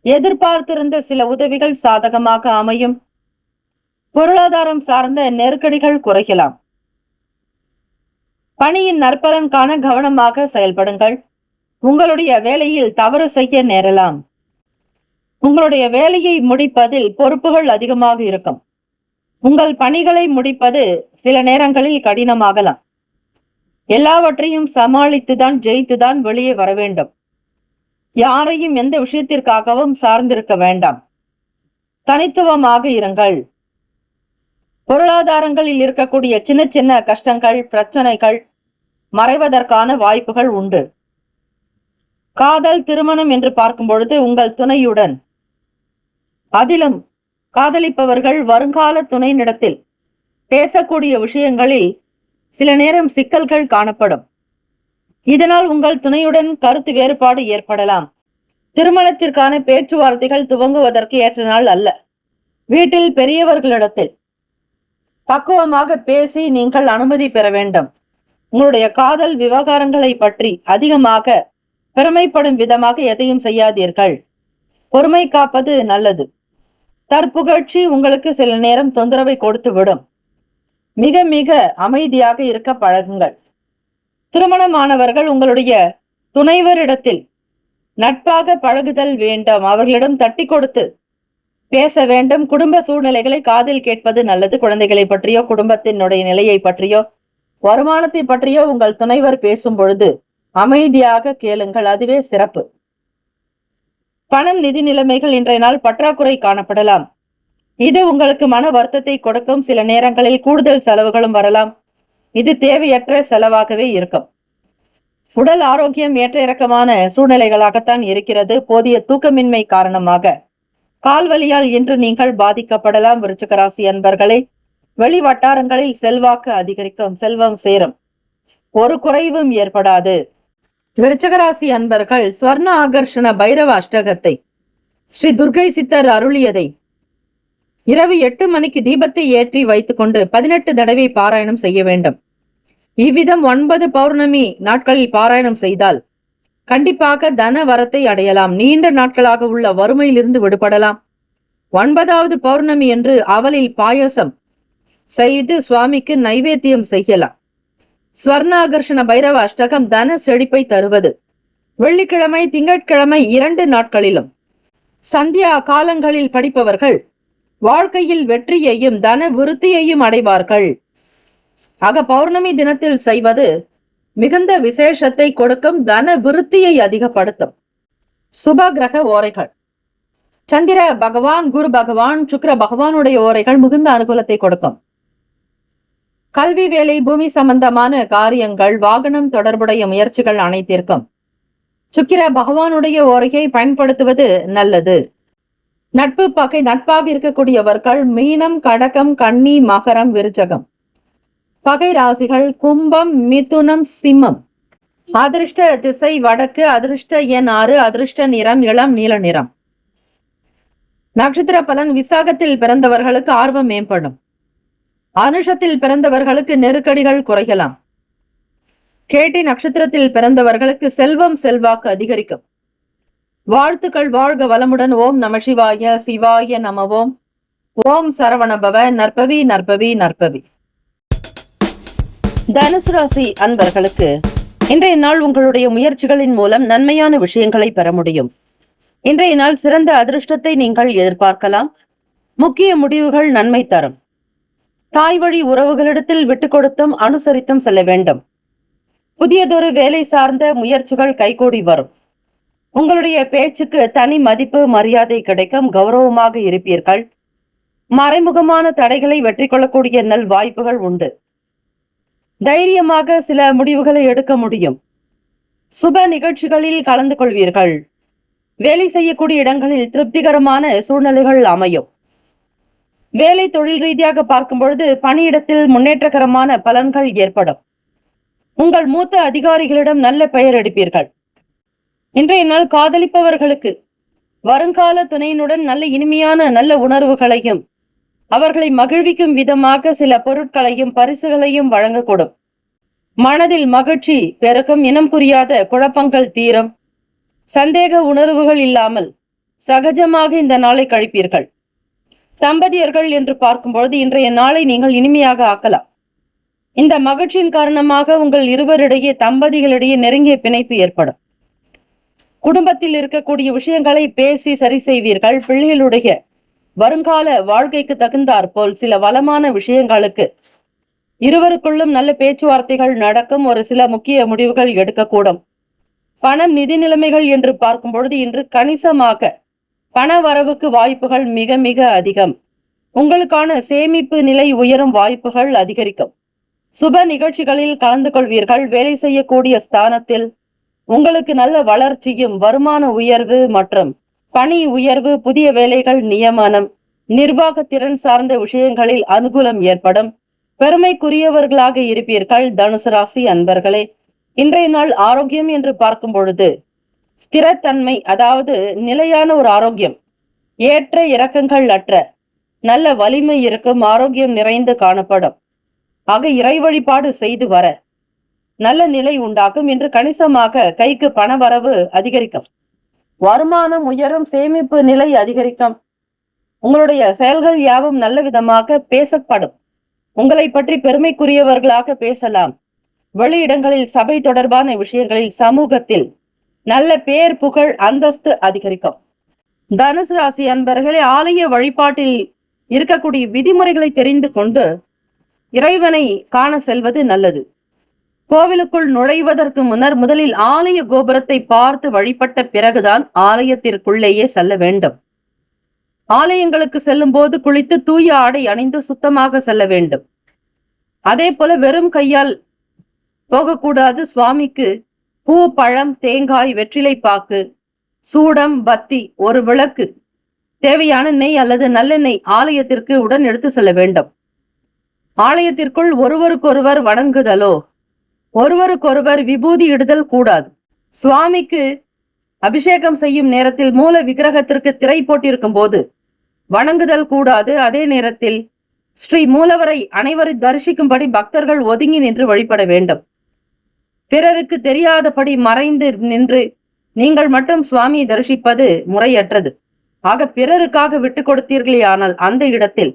எதிர்பார்த்திருந்த சில உதவிகள் சாதகமாக அமையும். பொருளாதாரம் சார்ந்த நெருக்கடிகள் குறையலாம். பணியின் நற்பலன் காண கவனமாக செயல்படுங்கள். உங்களுடைய வேலையில் தவறு செய்ய நேரலாம். உங்களுடைய வேலையை முடிப்பதில் பொறுப்புகள் அதிகமாக இருக்கும். உங்கள் பணிகளை முடிப்பது சில நேரங்களில் கடினமாகலாம். எல்லாவற்றையும் சமாளித்துதான் ஜெயித்துதான் வெளியே வர வேண்டும். யாரையும் எந்த விஷயத்திற்காகவும் சார்ந்திருக்க வேண்டாம். தனித்துவமாக இருங்கள். பொருளாதாரங்களில் இருக்கக்கூடிய சின்ன சின்ன கஷ்டங்கள், பிரச்சனைகள் மறைவதற்கான வாய்ப்புகள் உண்டு. காதல், திருமணம் என்று பார்க்கும் பொழுது உங்கள் துணையுடன், அதிலும் காதலிப்பவர்கள் வருங்கால துணையினிடத்தில் பேசக்கூடிய விஷயங்களில் சில நேரம் சிக்கல்கள் காணப்படும். இதனால் உங்கள் துணையுடன் கருத்து வேறுபாடு ஏற்படலாம். திருமணத்திற்கான பேச்சுவார்த்தைகள் துவங்குவதற்கு ஏற்ற நாள் அல்ல. வீட்டில் பெரியவர்களிடத்தில் பக்குவமாக பேசி நீங்கள் அனுமதி பெற வேண்டும். உங்களுடைய காதல் விவகாரங்களை பற்றி அதிகமாக பெருமைப்படும் விதமாக எதையும் செய்யாதீர்கள். பொறுமை காப்பது நல்லது. தற்புகழ்ச்சி உங்களுக்கு சில நேரம் தொந்தரவை கொடுத்து விடும். மிக மிக அமைதியாக இருக்க பழகுங்கள். திருமணமானவர்கள் உங்களுடைய துணைவரிடத்தில் நட்பாக பழகுதல் வேண்டும். அவர்களிடம் தட்டி கொடுத்து பேச வேண்டும். குடும்ப சூழ்நிலைகளை காதில் கேட்பது நல்லது. குழந்தைகளை பற்றியோ, குடும்பத்தினுடைய நிலையை பற்றியோ, வருமானத்தை பற்றியோ உங்கள் துணைவர் பேசும் பொழுது அமைதியாக கேளுங்கள். அதுவே சிறப்பு. பணம், நிதி நிலைமைகள் இன்றைய நாள் பற்றாக்குறை காணப்படலாம். இது உங்களுக்கு மன வருத்தத்தை கொடுக்கும். சில நேரங்களில் கூடுதல் செலவுகளும் வரலாம். இது தேவையற்ற செலவாகவே இருக்கும். உடல் ஆரோக்கியம் ஏற்ற இறக்கமான சூழ்நிலைகளாகத்தான் இருக்கிறது. போதிய தூக்கமின்மை காரணமாக கால்வலியால் இன்று நீங்கள் பாதிக்கப்படலாம். விருச்சிக ராசி அன்பர்களே, வெளி வட்டாரங்களில் செல்வாக்கு அதிகரிக்கும். செல்வம் சேரும். ஒரு குறைவும் ஏற்படாது. விருச்சிக ராசி அன்பர்கள் ஸ்வர்ண ஆகர்ஷண பைரவ அஷ்டகத்தை ஸ்ரீ துர்கை சித்தர் அருளியதை இரவு 8 மணிக்கு தீபத்தை ஏற்றி வைத்துக் கொண்டு 18 தடவை பாராயணம் செய்ய வேண்டும். இவ்விதம் 9 பௌர்ணமி நாட்களில் பாராயணம் செய்தால் கண்டிப்பாக தன வரத்தை அடையலாம். நீண்ட நாட்களாக உள்ள வறுமையிலிருந்து விடுபடலாம். 9வது பௌர்ணமி என்று அவலில் பாயசம் செய்து சுவாமிக்கு நைவேத்தியம் செய்யலாம். ஸ்வர்ணாகர்ஷண பைரவ அஷ்டகம் தன செழிப்பை தருவது. வெள்ளிக்கிழமை, திங்கட்கிழமை 2 நாட்களிலும் சந்தியா காலங்களில் படிப்பவர்கள் வாழ்க்கையில் வெற்றியையும் தன விருத்தியையும் அடைவார்கள். ஆக பௌர்ணமி தினத்தில் செய்வது மிகுந்த விசேஷத்தை கொடுக்கும். தன விருத்தியை அதிகப்படுத்தும். சுப கிரக ஓரைகள். சந்திர பகவான், குரு பகவான், சுக்கிர பகவானுடைய ஓரைகள் மிகுந்த அனுகூலத்தை கொடுக்கும். கல்வி, வேலை, பூமி சம்பந்தமான காரியங்கள், வாகனம் தொடர்புடைய முயற்சிகள் அனைத்திற்கும் சுக்கிர பகவானுடைய ஓரையை பயன்படுத்துவது நல்லது. நட்பு, பகை. நட்பாக இருக்கக்கூடியவர்கள் மீனம், கடகம், கன்னி, மகரம், விருச்சகம். பகை ராசிகள் கும்பம், மிதுனம், சிம்மம். அதிர்ஷ்ட திசை வடக்கு. அதிர்ஷ்ட எண் 6. அதிர்ஷ்ட நிறம் இளம் நீல நிறம். நட்சத்திர பலன். விசாகத்தில் பிறந்தவர்களுக்கு ஆர்வம் மேம்படும். அனுஷத்தில் பிறந்தவர்களுக்கு நெருக்கடிகள் குறையலாம். கேட்டை நட்சத்திரத்தில் பிறந்தவர்களுக்கு செல்வம், செல்வாக்கு அதிகரிக்கும். வாழ்த்துக்கள். வாழ்க வளமுடன். ஓம் நம சிவாய. சிவாய நம ஓம். ஓம் சரவணபவ. நற்பவி நற்பவி நற்பவி. தனுசு ராசி அன்பர்களுக்கு இன்றைய நாள் உங்களுடைய முயற்சிகளின் மூலம் நன்மையான விஷயங்களை பெற முடியும். இன்றைய நாள் சிறந்த அதிர்ஷ்டத்தை நீங்கள் எதிர்பார்க்கலாம். முக்கிய முடிவுகள் நன்மை தரும். தாய் வழி உறவுகளிடத்தில் விட்டுக் கொடுத்தும் அனுசரித்தும் செல்ல வேண்டும். புதியதொரு வேலை சார்ந்த முயற்சிகள் கைகூடி வரும். உங்களுடைய பேச்சுக்கு தனி மதிப்பு, மரியாதை கிடைக்கும். கௌரவமாக இருப்பீர்கள். மறைமுகமான தடைகளை வெற்றி கொள்ளக்கூடிய நல் வாய்ப்புகள் உண்டு. தைரியமாக சில முடிவுகளை எடுக்க முடியும். சுப நிகழ்ச்சிகளில் கலந்து கொள்வீர்கள். வேலை செய்யக்கூடிய இடங்களில் திருப்திகரமான சூழ்நிலைகள் அமையும். வேலை தொழில் ரீதியாக பார்க்கும் பொழுது பணியிடத்தில் முன்னேற்றகரமான பலன்கள் ஏற்படும். உங்கள் மூத்த அதிகாரிகளிடம் நல்ல பெயர் எடுப்பீர்கள். இன்றைய நாள் காதலிப்பவர்களுக்கு வருங்கால துணையினுடன் நல்ல இனிமையான நல்ல உணர்வுகளையும் அவர்களை மகிழ்விக்கும் விதமாக சில பொருட்களையும் பரிசுகளையும் வழங்கக்கூடும். மனதில் மகிழ்ச்சி பெருக்கும், இனம் புரியாத குழப்பங்கள் தீரும், சந்தேக உணர்வுகள் இல்லாமல் சகஜமாக இந்த நாளை கழிப்பீர்கள். தம்பதியர்கள் என்று பார்க்கும்பொழுது இன்றைய நாளை நீங்கள் இனிமையாக ஆக்கலாம். இந்த மகிழ்ச்சியின் காரணமாக உங்கள் இருவரிடையே தம்பதிகளிடையே நெருங்கிய பிணைப்பு ஏற்படும். குடும்பத்தில் இருக்கக்கூடிய விஷயங்களை பேசி சரி செய்வீர்கள். பிள்ளைகளுடைய வருங்கால வாழ்க்கைக்கு தகுந்தாற் போல் சில வளமான விஷயங்களுக்கு இருவருக்குள்ளும் நல்ல பேச்சுவார்த்தைகள் நடக்கும். ஒரு சில முக்கிய முடிவுகள் எடுக்கக்கூடும். பணம் நிதி நிலைமைகள் என்று பார்க்கும் பொழுது இன்று கணிசமாக பண வரவுக்கு வாய்ப்புகள் மிக மிக அதிகம். உங்களுக்கான சேமிப்பு நிலை உயரும் வாய்ப்புகள் அதிகரிக்கும். சுப நிகழ்ச்சிகளில் கலந்து கொள்வீர்கள். வேலை செய்யக்கூடிய ஸ்தானத்தில் உங்களுக்கு நல்ல வளர்ச்சியும் வருமான உயர்வு மற்றும் பணி உயர்வு, புதிய வேலைகள், நியமனம், நிர்வாக திறன் சார்ந்த விஷயங்களில் அனுகூலம் ஏற்படும். பெருமைக்குரியவர்களாக இருப்பீர்கள். தனுசு ராசி அன்பர்களே, இன்றைய நாள் ஆரோக்கியம் என்று பார்க்கும் பொழுது ஸ்திரத்தன்மை, அதாவது நிலையான ஒரு ஆரோக்கியம், ஏற்ற இறக்கங்கள் அற்ற நல்ல வலிமை இருக்கும், ஆரோக்கியம் நிறைந்து காணப்படும். ஆக இறை வழிபாடு செய்து வர நல்ல நிலை உண்டாகும். இன்று கணிசமாக கைக்கு பண வரவு அதிகரிக்கும், வருமானம் உயரும், சேமிப்பு நிலை அதிகரிக்கும். உங்களுடைய செயல்கள் யாவும் நல்ல விதமாக பேசப்படும். உங்களை பற்றி பெருமைக்குரியவர்களாக பேசலாம். வெளியிடங்களில் சபை தொடர்பான விஷயங்களில் சமூகத்தில் நல்ல பேர் புகழ் அந்தஸ்து அதிகரிக்கும். தனுசு ராசி அன்பர்களே, ஆலய வழிபாட்டில் இருக்கக்கூடிய விதிமுறைகளை தெரிந்து கொண்டு இறைவனை காண செல்வது நல்லது. கோவிலுக்குள் நுழைவதற்கு முன்னர் முதலில் ஆலய கோபுரத்தை பார்த்து வழிபட்ட பிறகுதான் ஆலயத்திற்குள்ளேயே செல்ல வேண்டும். ஆலயங்களுக்கு செல்லும் போது குளித்து தூய ஆடை அணிந்து சுத்தமாக செல்ல வேண்டும். அதே போல வெறும் கையால் போகக்கூடாது. சுவாமிக்கு பூ, பழம், தேங்காய், வெற்றிலை பாக்கு, சூடம், பத்தி, ஒரு விளக்கு, தேவையான நெய் அல்லது நல்லெண்ணெய் ஆலயத்திற்கு உடன் எடுத்து செல்ல வேண்டும். ஆலயத்திற்குள் ஒருவருக்கொருவர் வணங்குதலோ ஒருவருக்கொருவர் விபூதி இடுதல் கூடாது. சுவாமிக்கு அபிஷேகம் செய்யும் நேரத்தில் மூல விக்கிரகத்திற்கு திரை போட்டிருக்கும் போது வணங்குதல் கூடாது. அதே நேரத்தில் ஸ்ரீ மூலவரை அனைவரும் தரிசிக்கும்படி பக்தர்கள் ஒதுங்கி நின்று வழிபட வேண்டும். பிறருக்கு தெரியாதபடி மறைந்து நின்று நீங்கள் மட்டும் சுவாமியை தரிசிப்பது முறையற்றது. ஆக பிறருக்காக விட்டு கொடுத்தீர்களே ஆனால் அந்த இடத்தில்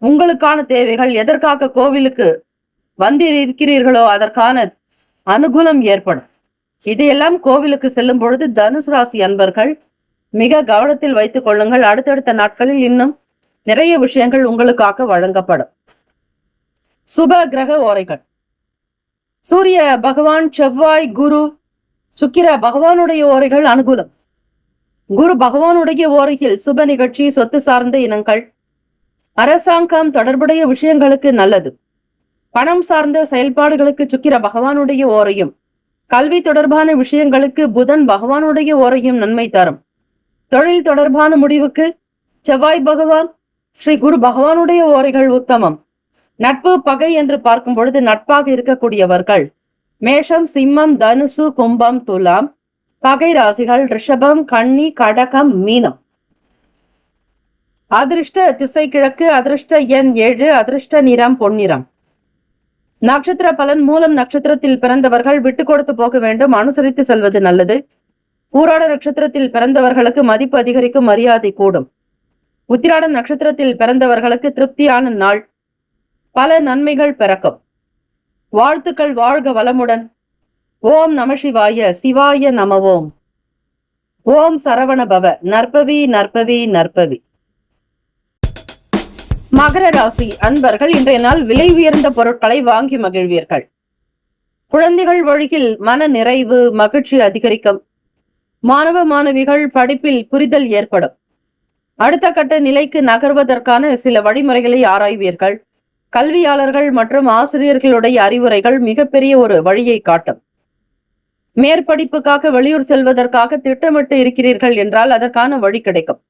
உங்களுக்கான தேவைகள், எதற்காக கோவிலுக்கு வந்திருக்கிறீர்களோ அதற்கான அனுகூலம் ஏற்படும். இதையெல்லாம் கோவிலுக்கு செல்லும் பொழுது தனுசு ராசி அன்பர்கள் மிக கவனத்தில் வைத்துக் கொள்ளுங்கள். அடுத்தடுத்த நாட்களில் இன்னும் நிறைய விஷயங்கள் உங்களுக்காக வழங்கப்படும். சுப கிரக ஓரைகள். சூரிய பகவான், செவ்வாய், குரு, சுக்கிர பகவானுடைய ஓரைகள் அனுகூலம். குரு பகவானுடைய ஓரையில் சுப நிகழ்ச்சி, சொத்து சார்ந்த இனங்கள், அரசாங்கம் தொடர்புடைய விஷயங்களுக்கு நல்லது. பணம் சார்ந்த செயல்பாடுகளுக்கு சுக்கிர பகவானுடைய ஓரையும், கல்வி தொடர்பான விஷயங்களுக்கு புதன் பகவானுடைய ஓரையும் நன்மை தரும். தொழில் தொடர்பான முடிவுக்கு செவ்வாய் பகவான், ஸ்ரீ குரு பகவானுடைய ஓரைகள் உத்தமம். நட்பு பகை என்று பார்க்கும் பொழுது நட்பாக இருக்கக்கூடியவர்கள் மேஷம், சிம்மம், தனுசு, கும்பம், துலாம். பகை ராசிகள் ரிஷபம், கன்னி, கடகம், மீனம். அதிர்ஷ்ட திசை கிழக்கு, அதிர்ஷ்ட எண் 7, அதிர்ஷ்ட நிறம் பொன்னிறம். நட்சத்திர பலன். மூலம் நட்சத்திரத்தில் பிறந்தவர்கள் விட்டு கொடுத்து போக வேண்டும், அனுசரித்து செல்வது நல்லது. பூராட நட்சத்திரத்தில் பிறந்தவர்களுக்கு மதிப்பு அதிகரிக்கும், மரியாதை கூடும். உத்திராட நட்சத்திரத்தில் பிறந்தவர்களுக்கு திருப்தியான நாள், பல நன்மைகள் பிறக்கும். வாழ்த்துக்கள். வாழ்க வளமுடன். ஓம் நம சிவாய. சிவாய நம ஓம். ஓம் சரவண பவ. நற்பவி நற்பவி நற்பவி. மகர ராசி அன்பர்கள், இன்றைய நாள் விலை உயர்ந்த பொருட்களை வாங்கி மகிழ்வீர்கள். குழந்தைகள் வழியில் மன நிறைவு, மகிழ்ச்சி அதிகரிக்கும். மாணவ மாணவிகள் படிப்பில் புரிதல் ஏற்படும். அடுத்த கட்ட நிலைக்கு நகர்வதற்கான சில வழிமுறைகளை ஆராய்வீர்கள். கல்வியாளர்கள் மற்றும் ஆசிரியர்களுடைய அறிவுரைகள் மிகப்பெரிய ஒரு வழியை காட்டும். மேற்படிப்புக்காக வெளியூர் செல்வதற்காக திட்டமிட்டு இருக்கிறீர்கள் என்றால் அதற்கான வழி கிடைக்கும்.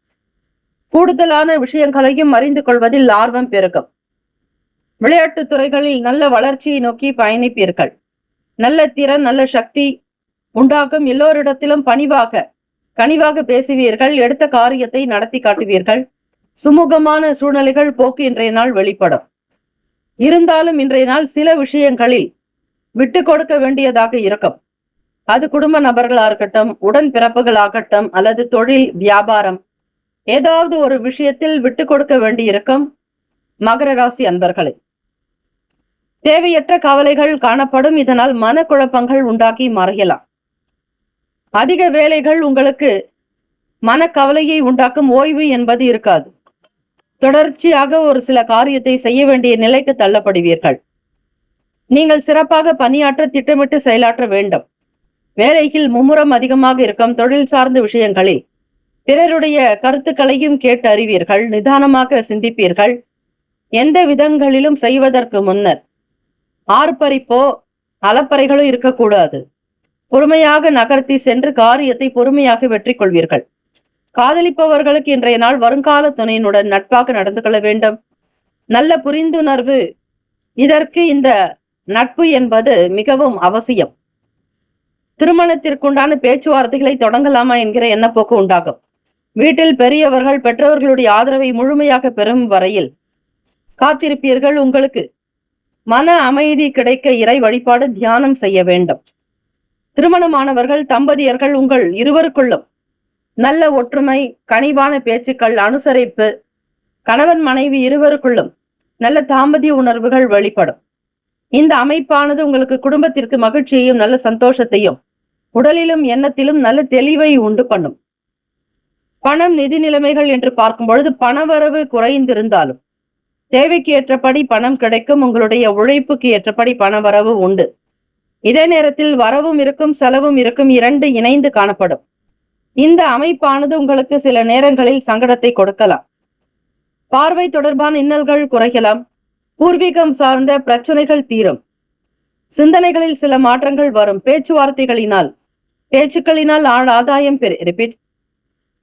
கூடுதலான விஷயங்களையும் அறிந்து கொள்வதில் ஆர்வம் பெருகும். விளையாட்டுத் துறைகளில் நல்ல வளர்ச்சியை நோக்கி பயணிப்பீர்கள். நல்ல திறன், நல்ல சக்தி உண்டாகும். எல்லோரிடத்திலும் கனிவாக பேசுவீர்கள். எடுத்த காரியத்தை நடத்தி காட்டுவீர்கள். சுமூகமான சூழ்நிலைகள் போக்கு இன்றைய நாள் வெளிப்படும். இருந்தாலும் இன்றைய நாள் சில விஷயங்களில் விட்டு கொடுக்க வேண்டியதாக இருக்கும். அது குடும்ப நபர்களா இருக்கட்டும், உடன் பிறப்புகளாகட்டும், அல்லது தொழில் வியாபாரம், ஏதாவது ஒரு விஷயத்தில் விட்டு கொடுக்க வேண்டியிருக்கும். மகர ராசி அன்பர்களே, தேவையற்ற கவலைகள் காணப்படும். இதனால் மனக்குழப்பங்கள் உண்டாக்கி மறையலாம். அதிக வேலைகள் உங்களுக்கு மனக்கவலையை உண்டாக்கும். ஓய்வு என்பது இருக்காது. தொடர்ச்சியாக ஒரு சில காரியத்தை செய்ய வேண்டிய நிலைக்கு தள்ளப்படுவீர்கள். நீங்கள் சிறப்பாக பணியாற்ற திட்டமிட்டு செயலாற்ற வேண்டும். வேலையில் மும்முரம் அதிகமாக இருக்கும். தொழில் சார்ந்த விஷயங்களில் பிறருடைய கருத்துக்களையும் கேட்டு அறிவீர்கள். நிதானமாக சிந்திப்பீர்கள். எந்த விதங்களிலும் செய்வதற்கு முன்னர் ஆர்ப்பரிப்போ அலப்பறைகளோ இருக்கக்கூடாது. பொறுமையாக நகர்த்தி சென்று காரியத்தை பொறுமையாக வெற்றி கொள்வீர்கள். காதலிப்பவர்களுக்கு இன்றைய நாள் வருங்கால துணையினுடன் நட்பாக நடந்து கொள்ள வேண்டும். நல்ல புரிந்துணர்வு, இதற்கு இந்த நட்பு என்பது மிகவும் அவசியம். திருமணத்திற்குண்டான பேச்சுவார்த்தைகளை தொடங்கலாமா என்கிற எண்ணப்போக்கு உண்டாகும். வீட்டில் பெரியவர்கள் பெற்றவர்களுடைய ஆதரவை முழுமையாக பெறும் வரையில் காத்திருப்பீர்கள். உங்களுக்கு மன அமைதி கிடைக்க இறை வழிபாடு, தியானம் செய்ய வேண்டும். திருமணமானவர்கள் தம்பதியர்கள் உங்கள் இருவருக்குள்ளும் நல்ல ஒற்றுமை, கனிவான பேச்சுக்கள், அனுசரிப்பு, கணவன் மனைவி இருவருக்குள்ளும் நல்ல தாம்பதிய உணர்வுகள் வெளிப்படும். இந்த அமைப்பானது உங்களுக்கு குடும்பத்திற்கு மகிழ்ச்சியையும் நல்ல சந்தோஷத்தையும் உடலிலும் எண்ணத்திலும் நல்ல தெளிவை உண்டு பண்ணும். பணம், நிதி நிலைமைகள் என்று பார்க்கும் பொழுது பணவரவு குறைந்திருந்தாலும் தேவைக்கு ஏற்றபடி பணம் கிடைக்கும். உங்களுடைய உழைப்புக்கு ஏற்றபடி பணவரவு உண்டு. இதே நேரத்தில் வரவும் இருக்கும், செலவும் இருக்கும், இரண்டு இணைந்து காணப்படும். இந்த அமைப்பானது உங்களுக்கு சில நேரங்களில் சங்கடத்தை கொடுக்கலாம். பார்வை தொடர்பான இன்னல்கள் குறையலாம். பூர்வீகம் சார்ந்த பிரச்சனைகள் தீரும். சிந்தனைகளில் சில மாற்றங்கள் வரும். பேச்சுக்களினால் ஆதாயம்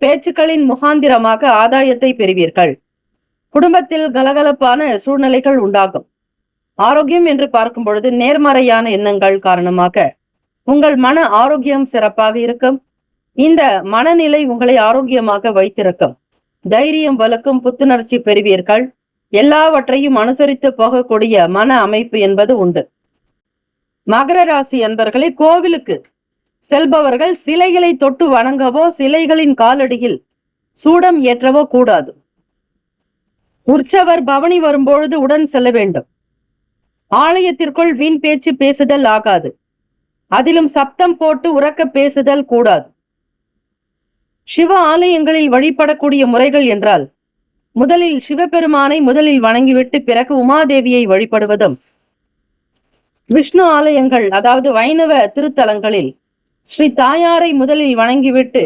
பேச்சுக்களின் முகாந்திரமாக ஆதாயத்தை பெறுவீர்கள். குடும்பத்தில் கலகலப்பான சூழ்நிலைகள் உண்டாகும். ஆரோக்கியம் என்று பார்க்கும் பொழுது நேர்மறையான எண்ணங்கள் காரணமாக உங்கள் மன ஆரோக்கியம் சிறப்பாக இருக்கும். இந்த மனநிலை உங்களை ஆரோக்கியமாக வைத்திருக்கும். தைரியம் வலுக்கும், புத்துணர்ச்சி பெறுவீர்கள். எல்லாவற்றையும் அனுசரித்து போகக்கூடிய மன அமைப்பு என்பது உண்டு. மகர ராசி அன்பர்களே, கோவிலுக்கு செல்பவர்கள் சிலைகளை தொட்டு வணங்கவோ சிலைகளின் காலடியில் சூடம் ஏற்றவோ கூடாது. உற்சவர் பவனி வரும்பொழுது உடன் செல்ல வேண்டும். ஆலயத்திற்குள் வீண் பேச்சு பேசுதல் ஆகாது. அதிலும் சப்தம் போட்டு உரக்க பேசுதல் கூடாது. சிவ ஆலயங்களில் வழிபடக்கூடிய முறைகள் என்றால், முதலில் சிவபெருமானை முதலில் வணங்கிவிட்டு பிறகு உமாதேவியை வழிபடுவதும், விஷ்ணு ஆலயங்கள் அதாவது வைணவ திருத்தலங்களில் ஸ்ரீ தாயாரை முதலில் வணங்கிவிட்டு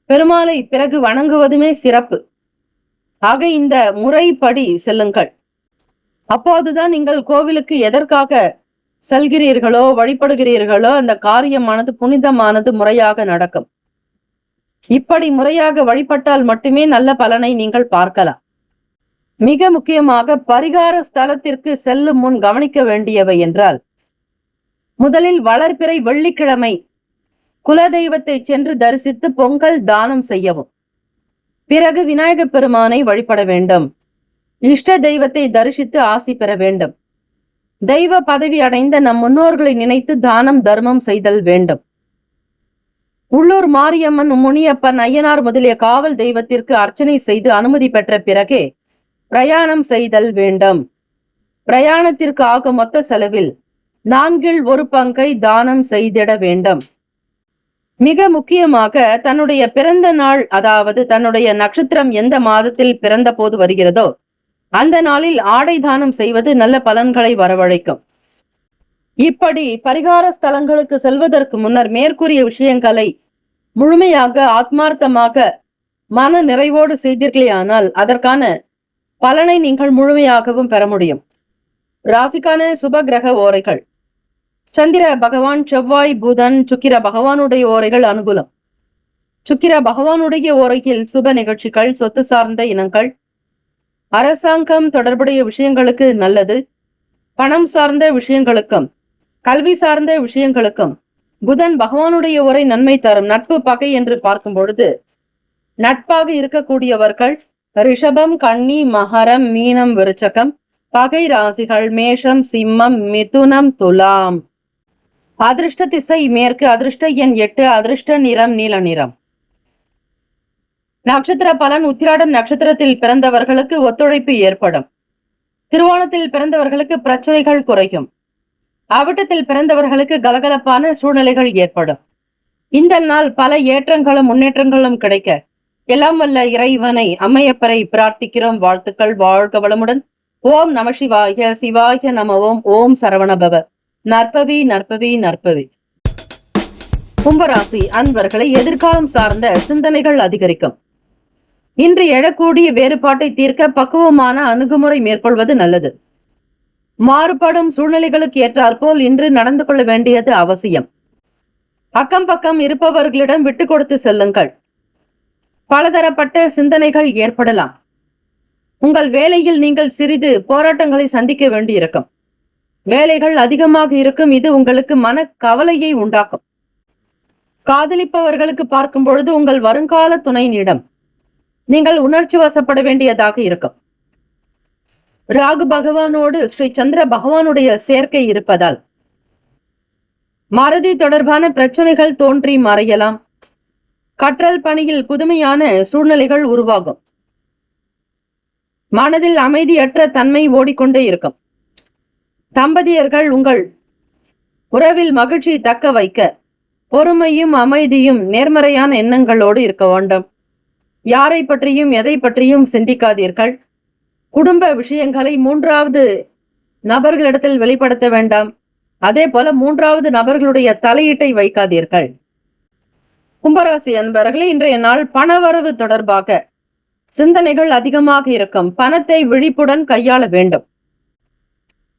பெருமாளை பிறகு வணங்குவதுமே சிறப்பு. ஆக இந்த முறைப்படி செல்லுங்கள். அப்போதுதான் நீங்கள் கோவிலுக்கு எதற்காக செல்கிறீர்களோ வழிபடுகிறீர்களோ அந்த காரியமானது புனிதமானது முறையாக நடக்கும். இப்படி முறையாக வழிபட்டால் மட்டுமே நல்ல பலனை நீங்கள் பார்க்கலாம். மிக முக்கியமாக பரிகார ஸ்தலத்திற்கு செல்லும் முன் கவனிக்க வேண்டியவை என்றால், முதலில் வளர்பிறை வெள்ளிக்கிழமை குலதெய்வத்தை சென்று தரிசித்து பொங்கல் தானம் செய்யவும். பிறகு விநாயக பெருமானை வழிபட வேண்டும். இஷ்ட தெய்வத்தை தரிசித்து ஆசி பெற வேண்டும். தெய்வ பதவி அடைந்த நம் முன்னோர்களை நினைத்து தானம் தர்மம் செய்தல் வேண்டும். உள்ளூர் மாரியம்மன், முனியப்பன், ஐயனார் முதலிய காவல் தெய்வத்திற்கு அர்ச்சனை செய்து அனுமதி பெற்ற பிறகே பிரயாணம் செய்தல் வேண்டும். பிரயாணத்திற்கு ஆகும் மொத்த செலவில் 1/4 தானம் செய்திட வேண்டும். மிக முக்கியமாக தன்னுடைய பிறந்த நாள், அதாவது தன்னுடைய நட்சத்திரம் எந்த மாதத்தில் பிறந்த போது வருகிறதோ அந்த நாளில் ஆடை தானம் செய்வது நல்ல பலன்களை வரவழைக்கும். இப்படி பரிகார ஸ்தலங்களுக்கு செல்வதற்கு முன்னர் மேற்கூறிய விஷயங்களை முழுமையாக ஆத்மார்த்தமாக மன நிறைவோடு செய்தீர்களேயானால் அதற்கான பலனை நீங்கள் முழுமையாகவும் பெற முடியும். ராசிக்கான சுப கிரக ஓரைகள்: சந்திர பகவான், செவ்வாய், புதன், சுக்கிர பகவானுடைய ஓரைகள் அனுகூலம். சுக்கிர பகவானுடைய ஓரையில் சுப நிகழ்ச்சிகள், சொத்து சார்ந்த இனங்கள், அரசாங்கம் தொடர்புடைய விஷயங்களுக்கு நல்லது. பணம் சார்ந்த விஷயங்களுக்கும் கல்வி சார்ந்த விஷயங்களுக்கும் புதன் பகவானுடைய உரை நன்மை தரும். நட்பு பகை என்று பார்க்கும் பொழுது நட்பாக இருக்கக்கூடியவர்கள் ரிஷபம், கன்னி, மகரம், மீனம், விருச்சகம். பகை ராசிகள் மேஷம், சிம்மம், மிதுனம், துலாம். அதிர்ஷ்ட திசை மேற்கு, அதிர்ஷ்ட எண் 8, அதிர்ஷ்ட நிறம் நீல நிறம். நட்சத்திர பலன். உத்திராடம் நட்சத்திரத்தில் பிறந்தவர்களுக்கு ஒத்துழைப்பு ஏற்படும். திருவோணத்தில் பிறந்தவர்களுக்கு பிரச்சனைகள் குறையும். அவிட்டத்தில் பிறந்தவர்களுக்கு கலகலப்பான சூழ்நிலைகள் ஏற்படும். இந்த நாள் பல ஏற்றங்களும் முன்னேற்றங்களும் கிடைக்க எல்லாம் வல்ல இறைவனை அம்மையப்பரை பிரார்த்திக்கிறோம். வாழ்த்துக்கள். வாழ்க வளமுடன். ஓம் நம சிவாய. சிவாய நம ஓம். ஓம் சரவணபவ. நற்பவி நற்பவி நற்பவி. கும்பராசி அன்பர்களை எதிர்காலம் சார்ந்த சிந்தனைகள் அதிகரிக்கும். இன்று எழக்கூடிய வேறுபாட்டை தீர்க்க பக்குவமான அணுகுமுறை மேற்கொள்வது நல்லது. மாறுபடும் சூழ்நிலைகளுக்கு ஏற்றாற்போல் இன்று நடந்து கொள்ள வேண்டியது அவசியம். அக்கம் பக்கம் இருப்பவர்களிடம் விட்டு கொடுத்து செல்லுங்கள். பலதரப்பட்ட சிந்தனைகள் ஏற்படலாம். உங்கள் வேலையில் நீங்கள் சிறிது போராட்டங்களை சந்திக்க வேண்டியிருக்கும். வேலைகள் அதிகமாக இருக்கும். இது உங்களுக்கு மன கவலையை உண்டாக்கும். காதலிப்பவர்களுக்கு பார்க்கும் பொழுது உங்கள் வருங்கால துணையினிடம் நீங்கள் உணர்ச்சி வசப்பட வேண்டியதாக இருக்கும். ராகு பகவானோடு ஸ்ரீ சந்திர பகவானுடைய சேர்க்கை இருப்பதால் மறதி தொடர்பான பிரச்சனைகள் தோன்றி மறையலாம். கற்றல் பணியில் புதுமையான சூழ்நிலைகள் உருவாகும். மனதில் அமைதியற்ற தன்மை ஓடிக்கொண்டே இருக்கும். தம்பதியர்கள் உங்கள் உறவில் மகிழ்ச்சி தக்க வைக்க பொறுமையும் அமைதியும் நேர்மறையான எண்ணங்களோடு இருக்க வேண்டும். யாரை பற்றியும் எதை பற்றியும் சிந்திக்காதீர்கள். குடும்ப விஷயங்களை மூன்றாவது நபர்களிடத்தில் வெளிப்படுத்த வேண்டாம். அதே போல மூன்றாவது நபர்களுடைய தலையீட்டை வைக்காதீர்கள். கும்பராசி அன்பர்களே, இன்றைய நாள் பணவரவு தொடர்பாக சிந்தனைகள் அதிகமாக இருக்கும். பணத்தை விழிப்புடன் கையாள வேண்டும்.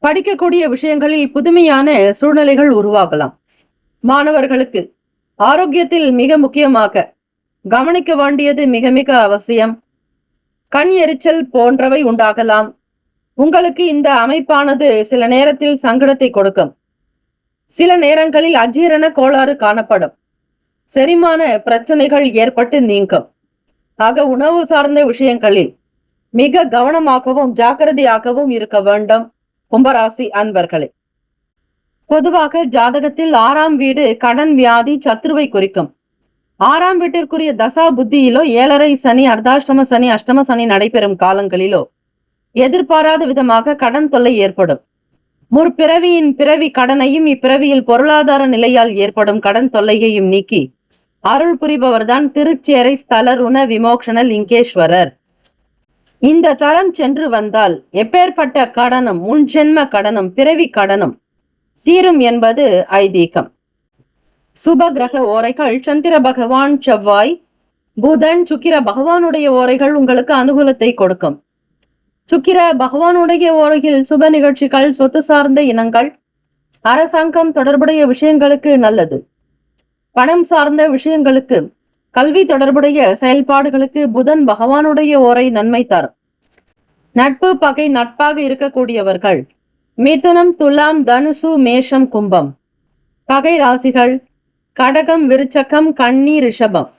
படிக்கக்கூடிய விஷயங்களில் புதுமையான சூழ்நிலைகள் உருவாகலாம். மாணவர்களுக்கு ஆரோக்கியத்தில் மிக முக்கியமாக கவனிக்க வேண்டியது மிக மிக அவசியம். கண் எரிச்சல் போன்றவை உண்டாகலாம். உங்களுக்கு இந்த அமைப்பானது சில நேரத்தில் சங்கடத்தை கொடுக்கும். சில நேரங்களில் அஜீரண கோளாறு காணப்படும். செரிமான பிரச்சனைகள் ஏற்பட்டு நீங்கும். ஆக உணவு சார்ந்த விஷயங்களில் மிக கவனமாகவும் ஜாக்கிரதையாகவும் இருக்க வேண்டும். கும்பராசி அன்பர்களே, பொதுவாக ஜாதகத்தில் 6ஆம் வீடு கடன், வியாதி, சத்ருவை குறிக்கும். 6ஆம் வீட்டிற்குரிய தசா புத்தியிலோ 7.5 சனி, அர்த்தாஷ்டம சனி, அஷ்டம சனி நடைபெறும் காலங்களிலோ எதிர்பாராத விதமாக கடன் தொல்லை ஏற்படும். முற்பிறவியின் பிறவி கடனையும் இப்பிறவியில் பொருளாதார நிலையால் ஏற்படும் கடன் தொல்லையையும் நீக்கி அருள் புரிபவர்தான் திருச்சேரை ஸ்தல ருண விமோக்ஷண லிங்கேஸ்வரர். இந்த தலம் சென்று வந்தால் எப்பேற்பட்ட கடனும், முன்ஜென்ம கடனும், பிறவி கடனும் தீரும் என்பது ஐதீகம். சுப கிரக ஓரைகள் சந்திர பகவான், செவ்வாய், புதன், சுக்கிர பகவானுடைய ஓரைகள் உங்களுக்கு அனுகூலத்தை கொடுக்கும். சுக்கிர பகவானுடைய ஓரையில் சுப நிகழ்ச்சிகள், சொத்து சார்ந்த இனங்கள், அரசாங்கம் தொடர்புடைய விஷயங்களுக்கு நல்லது. பணம் சார்ந்த விஷயங்களுக்கு, கல்வி தொடர்புடைய செயல்பாடுகளுக்கு புதன் பகவானுடைய ஓரை நன்மை தரும். நட்பு பகை நட்பாக இருக்கக்கூடியவர்கள் மிதுனம், துலாம், தனுசு, மேஷம், கும்பம். பகை ராசிகள் கடகம், விருச்சகம், கன்னி, ரிஷபம்.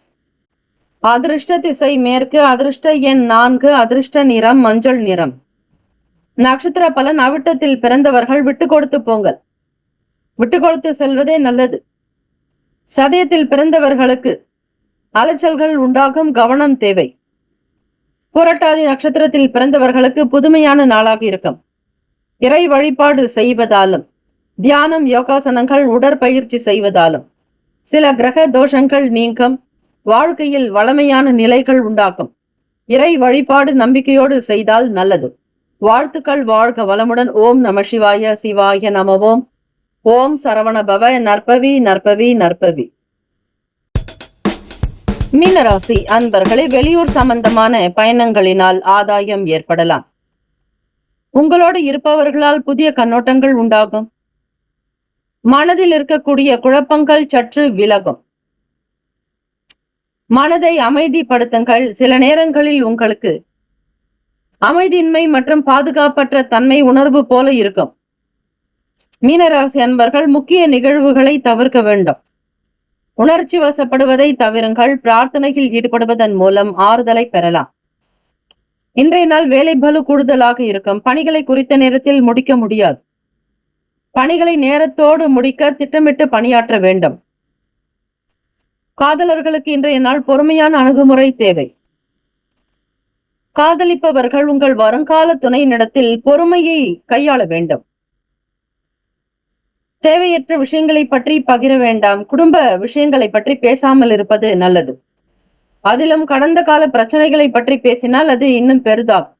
அதிர்ஷ்ட திசை மேற்கு, அதிர்ஷ்ட எண் 4, அதிர்ஷ்ட நிறம் மஞ்சள் நிறம். நட்சத்திர பலன். அவிட்டத்தில் பிறந்தவர்கள் விட்டு கொடுத்து போங்கள். விட்டு கொடுத்து செல்வதே நல்லது. சதயத்தில் பிறந்தவர்களுக்கு அலைச்சல்கள் உண்டாகும். கவனம் தேவை. புரட்டாதி நட்சத்திரத்தில் பிறந்தவர்களுக்கு புதுமையான நாளாக இருக்கும். இறை வழிபாடு செய்வதாலும், தியானம், யோகாசனங்கள், உடற்பயிற்சி செய்வதாலும் சில கிரக தோஷங்கள் நீங்கும். வாழ்க்கையில் வளமையான நிலைகள் உண்டாகும். இறை வழிபாடு நம்பிக்கையோடு செய்தால் நல்லது. வாழ்த்துக்கள். வாழ்க வளமுடன். ஓம் நம சிவாய. சிவாய நம ஓம். ஓம் சரவண பவ. நற்பவி நற்பவி நற்பவி. மீனராசி அன்பர்களே, வெளியூர் சம்பந்தமான பயணங்களினால் ஆதாயம் ஏற்படலாம். உங்களோடு இருப்பவர்களால் புதிய கண்ணோட்டங்கள் உண்டாகும். மனதில் இருக்கக்கூடிய குழப்பங்கள் சற்று விலகும். மனதை அமைதிப்படுத்துங்கள். சில நேரங்களில் உங்களுக்கு அமைதியின்மை மற்றும் பாதுகாப்பற்ற தன்மை உணர்வு போல இருக்கும். மீனராசி அன்பர்கள் முக்கிய நிகழ்வுகளை தவிர்க்க வேண்டும். உணர்ச்சி வசப்படுவதை தவிருங்கள். பிரார்த்தனையில் ஈடுபடுவதன் மூலம் ஆறுதலை பெறலாம். இன்றைய நாள் வேலை பளு கூடுதலாக இருக்கும். பணிகளை குறித்த நேரத்தில் முடிக்க முடியாது. பணிகளை நேரத்தோடு முடிக்க திட்டமிட்டு பணியாற்ற வேண்டும். காதலர்களுக்கு இன்றைய நாள் பொறுமையான அணுகுமுறை தேவை. காதலிப்பவர்கள் உங்கள் வருங்கால துணையினிடத்தில் பொறுமையை கையாள வேண்டும். தேவையற்ற விஷயங்களை பற்றி பகிர வேண்டாம். குடும்ப விஷயங்களை பற்றி பேசாமல் இருப்பது நல்லது. அதிலும் கடந்த கால பிரச்சனைகளை பற்றி பேசினால் அது இன்னும் பெரிதாகும்.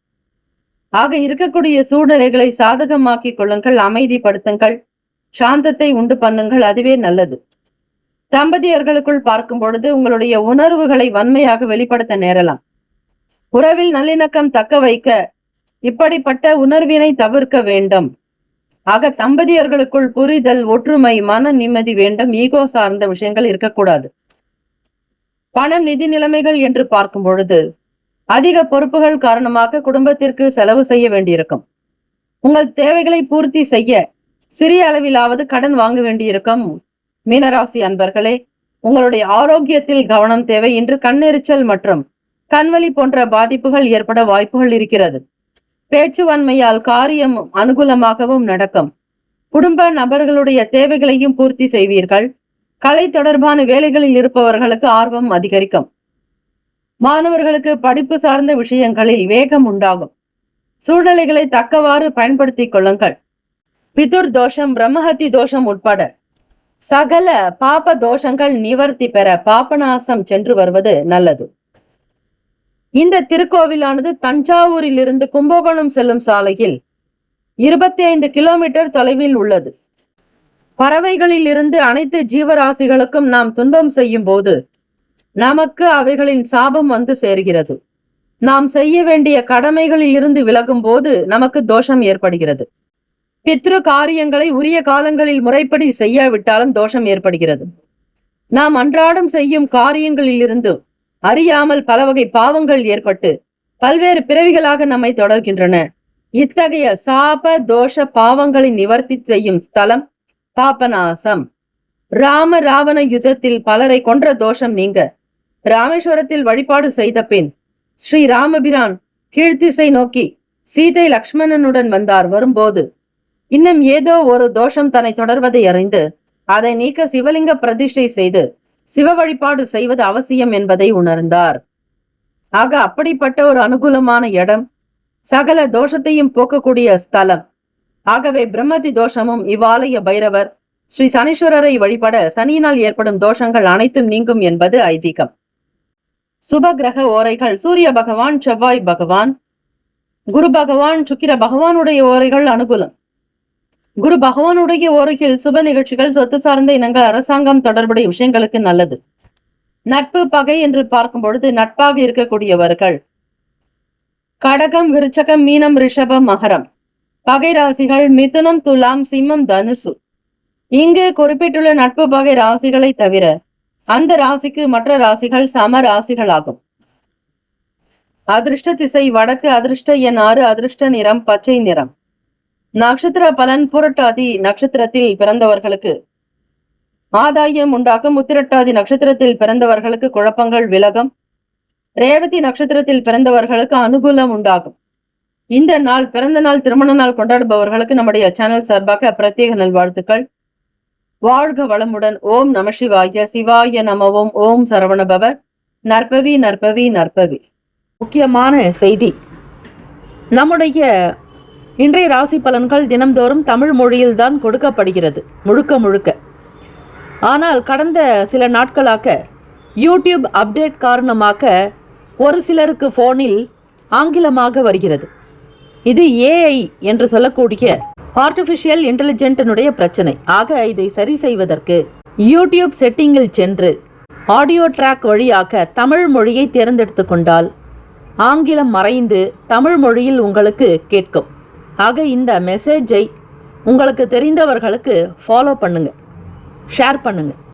ஆக இருக்கக்கூடிய சூழ்நிலைகளை சாதகமாக்கிக் கொள்ளுங்கள். அமைதிப்படுத்துங்கள். சாந்தத்தை உண்டு பண்ணுங்கள். அதுவே நல்லது. தம்பதியர்களுக்குள் பார்க்கும் பொழுது உங்களுடைய உணர்வுகளை வன்மையாக வெளிப்படுத்த நேரலாம். உறவில் நல்லிணக்கம் தக்க வைக்க இப்படிப்பட்ட உணர்வினை தவிர்க்க வேண்டும். ஆக தம்பதியர்களுக்குள் புரிதல், ஒற்றுமை, மன நிம்மதி வேண்டும். ஈகோ சார்ந்த விஷயங்கள் இருக்கக்கூடாது. பணம், நிதி நிலைமைகள் என்று பார்க்கும் பொழுது அதிக பொறுப்புகள் காரணமாக குடும்பத்திற்கு செலவு செய்ய வேண்டியிருக்கும். உங்கள் தேவைகளை பூர்த்தி செய்ய சிறிய அளவிலாவது கடன் வாங்க வேண்டியிருக்கும். மீனராசி அன்பர்களே, உங்களுடைய ஆரோக்கியத்தில் கவனம் தேவை. இன்று கண்ணெரிச்சல் மற்றும் கண்வலி போன்ற பாதிப்புகள் ஏற்பட வாய்ப்புகள் இருக்கிறது. பேச்சுவன்மையால் காரியம் அனுகூலமாகவும் நடக்கும். குடும்ப நபர்களுடைய தேவைகளையும் பூர்த்தி செய்வீர்கள். கலை தொடர்பான வேலைகளில் இருப்பவர்களுக்கு ஆர்வம் அதிகரிக்கும். மாணவர்களுக்கு படிப்பு சார்ந்த விஷயங்களில் வேகம் உண்டாகும். சூழ்நிலைகளை தக்கவாறு பயன்படுத்திக் கொள்ளுங்கள். பிதுர் தோஷம், பிரம்மஹத்தி தோஷம் உட்பட சகல பாப தோஷங்கள் நிவர்த்தி பெற பாபநாசம் சென்று வருவது நல்லது. இந்த திருக்கோவிலானது தஞ்சாவூரில் இருந்து கும்பகோணம் செல்லும் சாலையில் 25 கிலோமீட்டர் தொலைவில் உள்ளது. பறவைகளில் இருந்து அனைத்து ஜீவராசிகளுக்கும் நாம் துன்பம் செய்யும் போது நமக்கு அவைகளின் சாபம் வந்து சேர்கிறது. நாம் செய்ய வேண்டிய கடமைகளில் இருந்து விலகும் போது நமக்கு தோஷம் ஏற்படுகிறது. பித்ரு காரியங்களை உரிய காலங்களில் முறைப்படி செய்யாவிட்டாலும் தோஷம் ஏற்படுகிறது. நாம் அன்றாடம் செய்யும் காரியங்களில் இருந்து அறியாமல் பல வகை பாவங்கள் ஏற்பட்டு பல்வேறு பிறவிகளாக நம்மை தொடர்கின்றன. இத்தகைய சாப தோஷ பாவங்களை நிவர்த்தி செய்யும் ஸ்தலம் பாபநாசம். ராம ராவண யுத்தத்தில் பலரை கொன்ற தோஷம் நீங்க ராமேஸ்வரத்தில் வழிபாடு செய்த பின் ஸ்ரீ ராமபிரான் கீழ்த்திசை நோக்கி சீதை லக்ஷ்மணனுடன் வந்தார். வரும்போது இன்னும் ஏதோ ஒரு தோஷம் தன்னை தொடர்வதை அறிந்து அதை நீக்க சிவலிங்க பிரதிஷ்டை செய்து சிவ வழிபாடு செய்வது அவசியம் என்பதை உணர்ந்தார். ஆக அப்படிப்பட்ட ஒரு அனுகூலமான இடம், சகல தோஷத்தையும் போக்கக்கூடிய ஸ்தலம். ஆகவே பிரம்மதி தோஷமும் இவ்வாலய பைரவர் ஸ்ரீ சனீஸ்வரரை வழிபட சனியினால் ஏற்படும் தோஷங்கள் அனைத்தும் நீங்கும் என்பது ஐதீகம். சுப கிரக ஓரைகள்: சூரிய பகவான், செவ்வாய் பகவான், குரு பகவான், சுக்கிர பகவானுடைய ஓரைகள் அனுகூலம். குரு பகவானுடைய ஓரையில் சுப நிகழ்ச்சிகள், சொத்து சார்ந்த இனங்கள், அரசாங்கம் தொடர்புடைய விஷயங்களுக்கு நல்லது. நட்பு பகை என்று பார்க்கும் பொழுது நட்பாக இருக்கக்கூடியவர்கள் கடகம், விருச்சகம், மீனம், ரிஷபம், மகரம். பகை ராசிகள் மிதுனம், துலாம், சிம்மம், தனுசு. இங்கு குறிப்பிட்டுள்ள நட்பு பகை ராசிகளை தவிர அந்த ராசிக்கு மற்ற ராசிகள் சம ராசிகளாகும். அதிர்ஷ்ட திசை வடக்கு. அதிர்ஷ்ட எண் 6. அதிர்ஷ்ட நிறம் பச்சை நிறம். நட்சத்திர பலன்: புரட்டாதி நட்சத்திரத்தில் பிறந்தவர்களுக்கு ஆதாயம் உண்டாகும். உத்திரட்டாதி நட்சத்திரத்தில் பிறந்தவர்களுக்கு குழப்பங்கள் விலகும். ரேவதி நட்சத்திரத்தில் பிறந்தவர்களுக்கு அனுகூலம் உண்டாகும். இந்த நாள் பிறந்த நாள், திருமண நாள் கொண்டாடுபவர்களுக்கு நம்முடைய சேனல் சார்பாக பிரத்யேக நல்வாழ்த்துக்கள். வாழ்க வளமுடன். ஓம் நம சிவாய. சிவாய நமவோம். ஓம் சரவணபவ. நற்பவி நற்பவி நற்பவி. முக்கியமான செய்தி: நம்முடைய இன்றைய ராசி பலன்கள் தினம்தோறும் தமிழ் மொழியில்தான் கொடுக்கப்படுகிறது, முழுக்க முழுக்க. ஆனால் கடந்த சில நாட்களாக யூடியூப் அப்டேட் காரணமாக ஒரு சிலருக்கு போனில் ஆங்கிலமாக வருகிறது. இது ஏஐ என்று சொல்லக்கூடிய ஆர்டிஃபிஷியல் இன்டெலிஜென்டினுடைய பிரச்சனை. ஆக இதை சரி செய்வதற்கு யூடியூப் செட்டிங்கில் சென்று ஆடியோ ட்ராக் வழியாக தமிழ் மொழியை தேர்ந்தெடுத்து கொண்டால் ஆங்கிலம் மறைந்து தமிழ் மொழியில் உங்களுக்கு கேட்கும். ஆக இந்த மெசேஜை உங்களுக்கு தெரிந்தவர்களுக்கு ஃபாலோ பண்ணுங்க, ஷேர் பண்ணுங்க.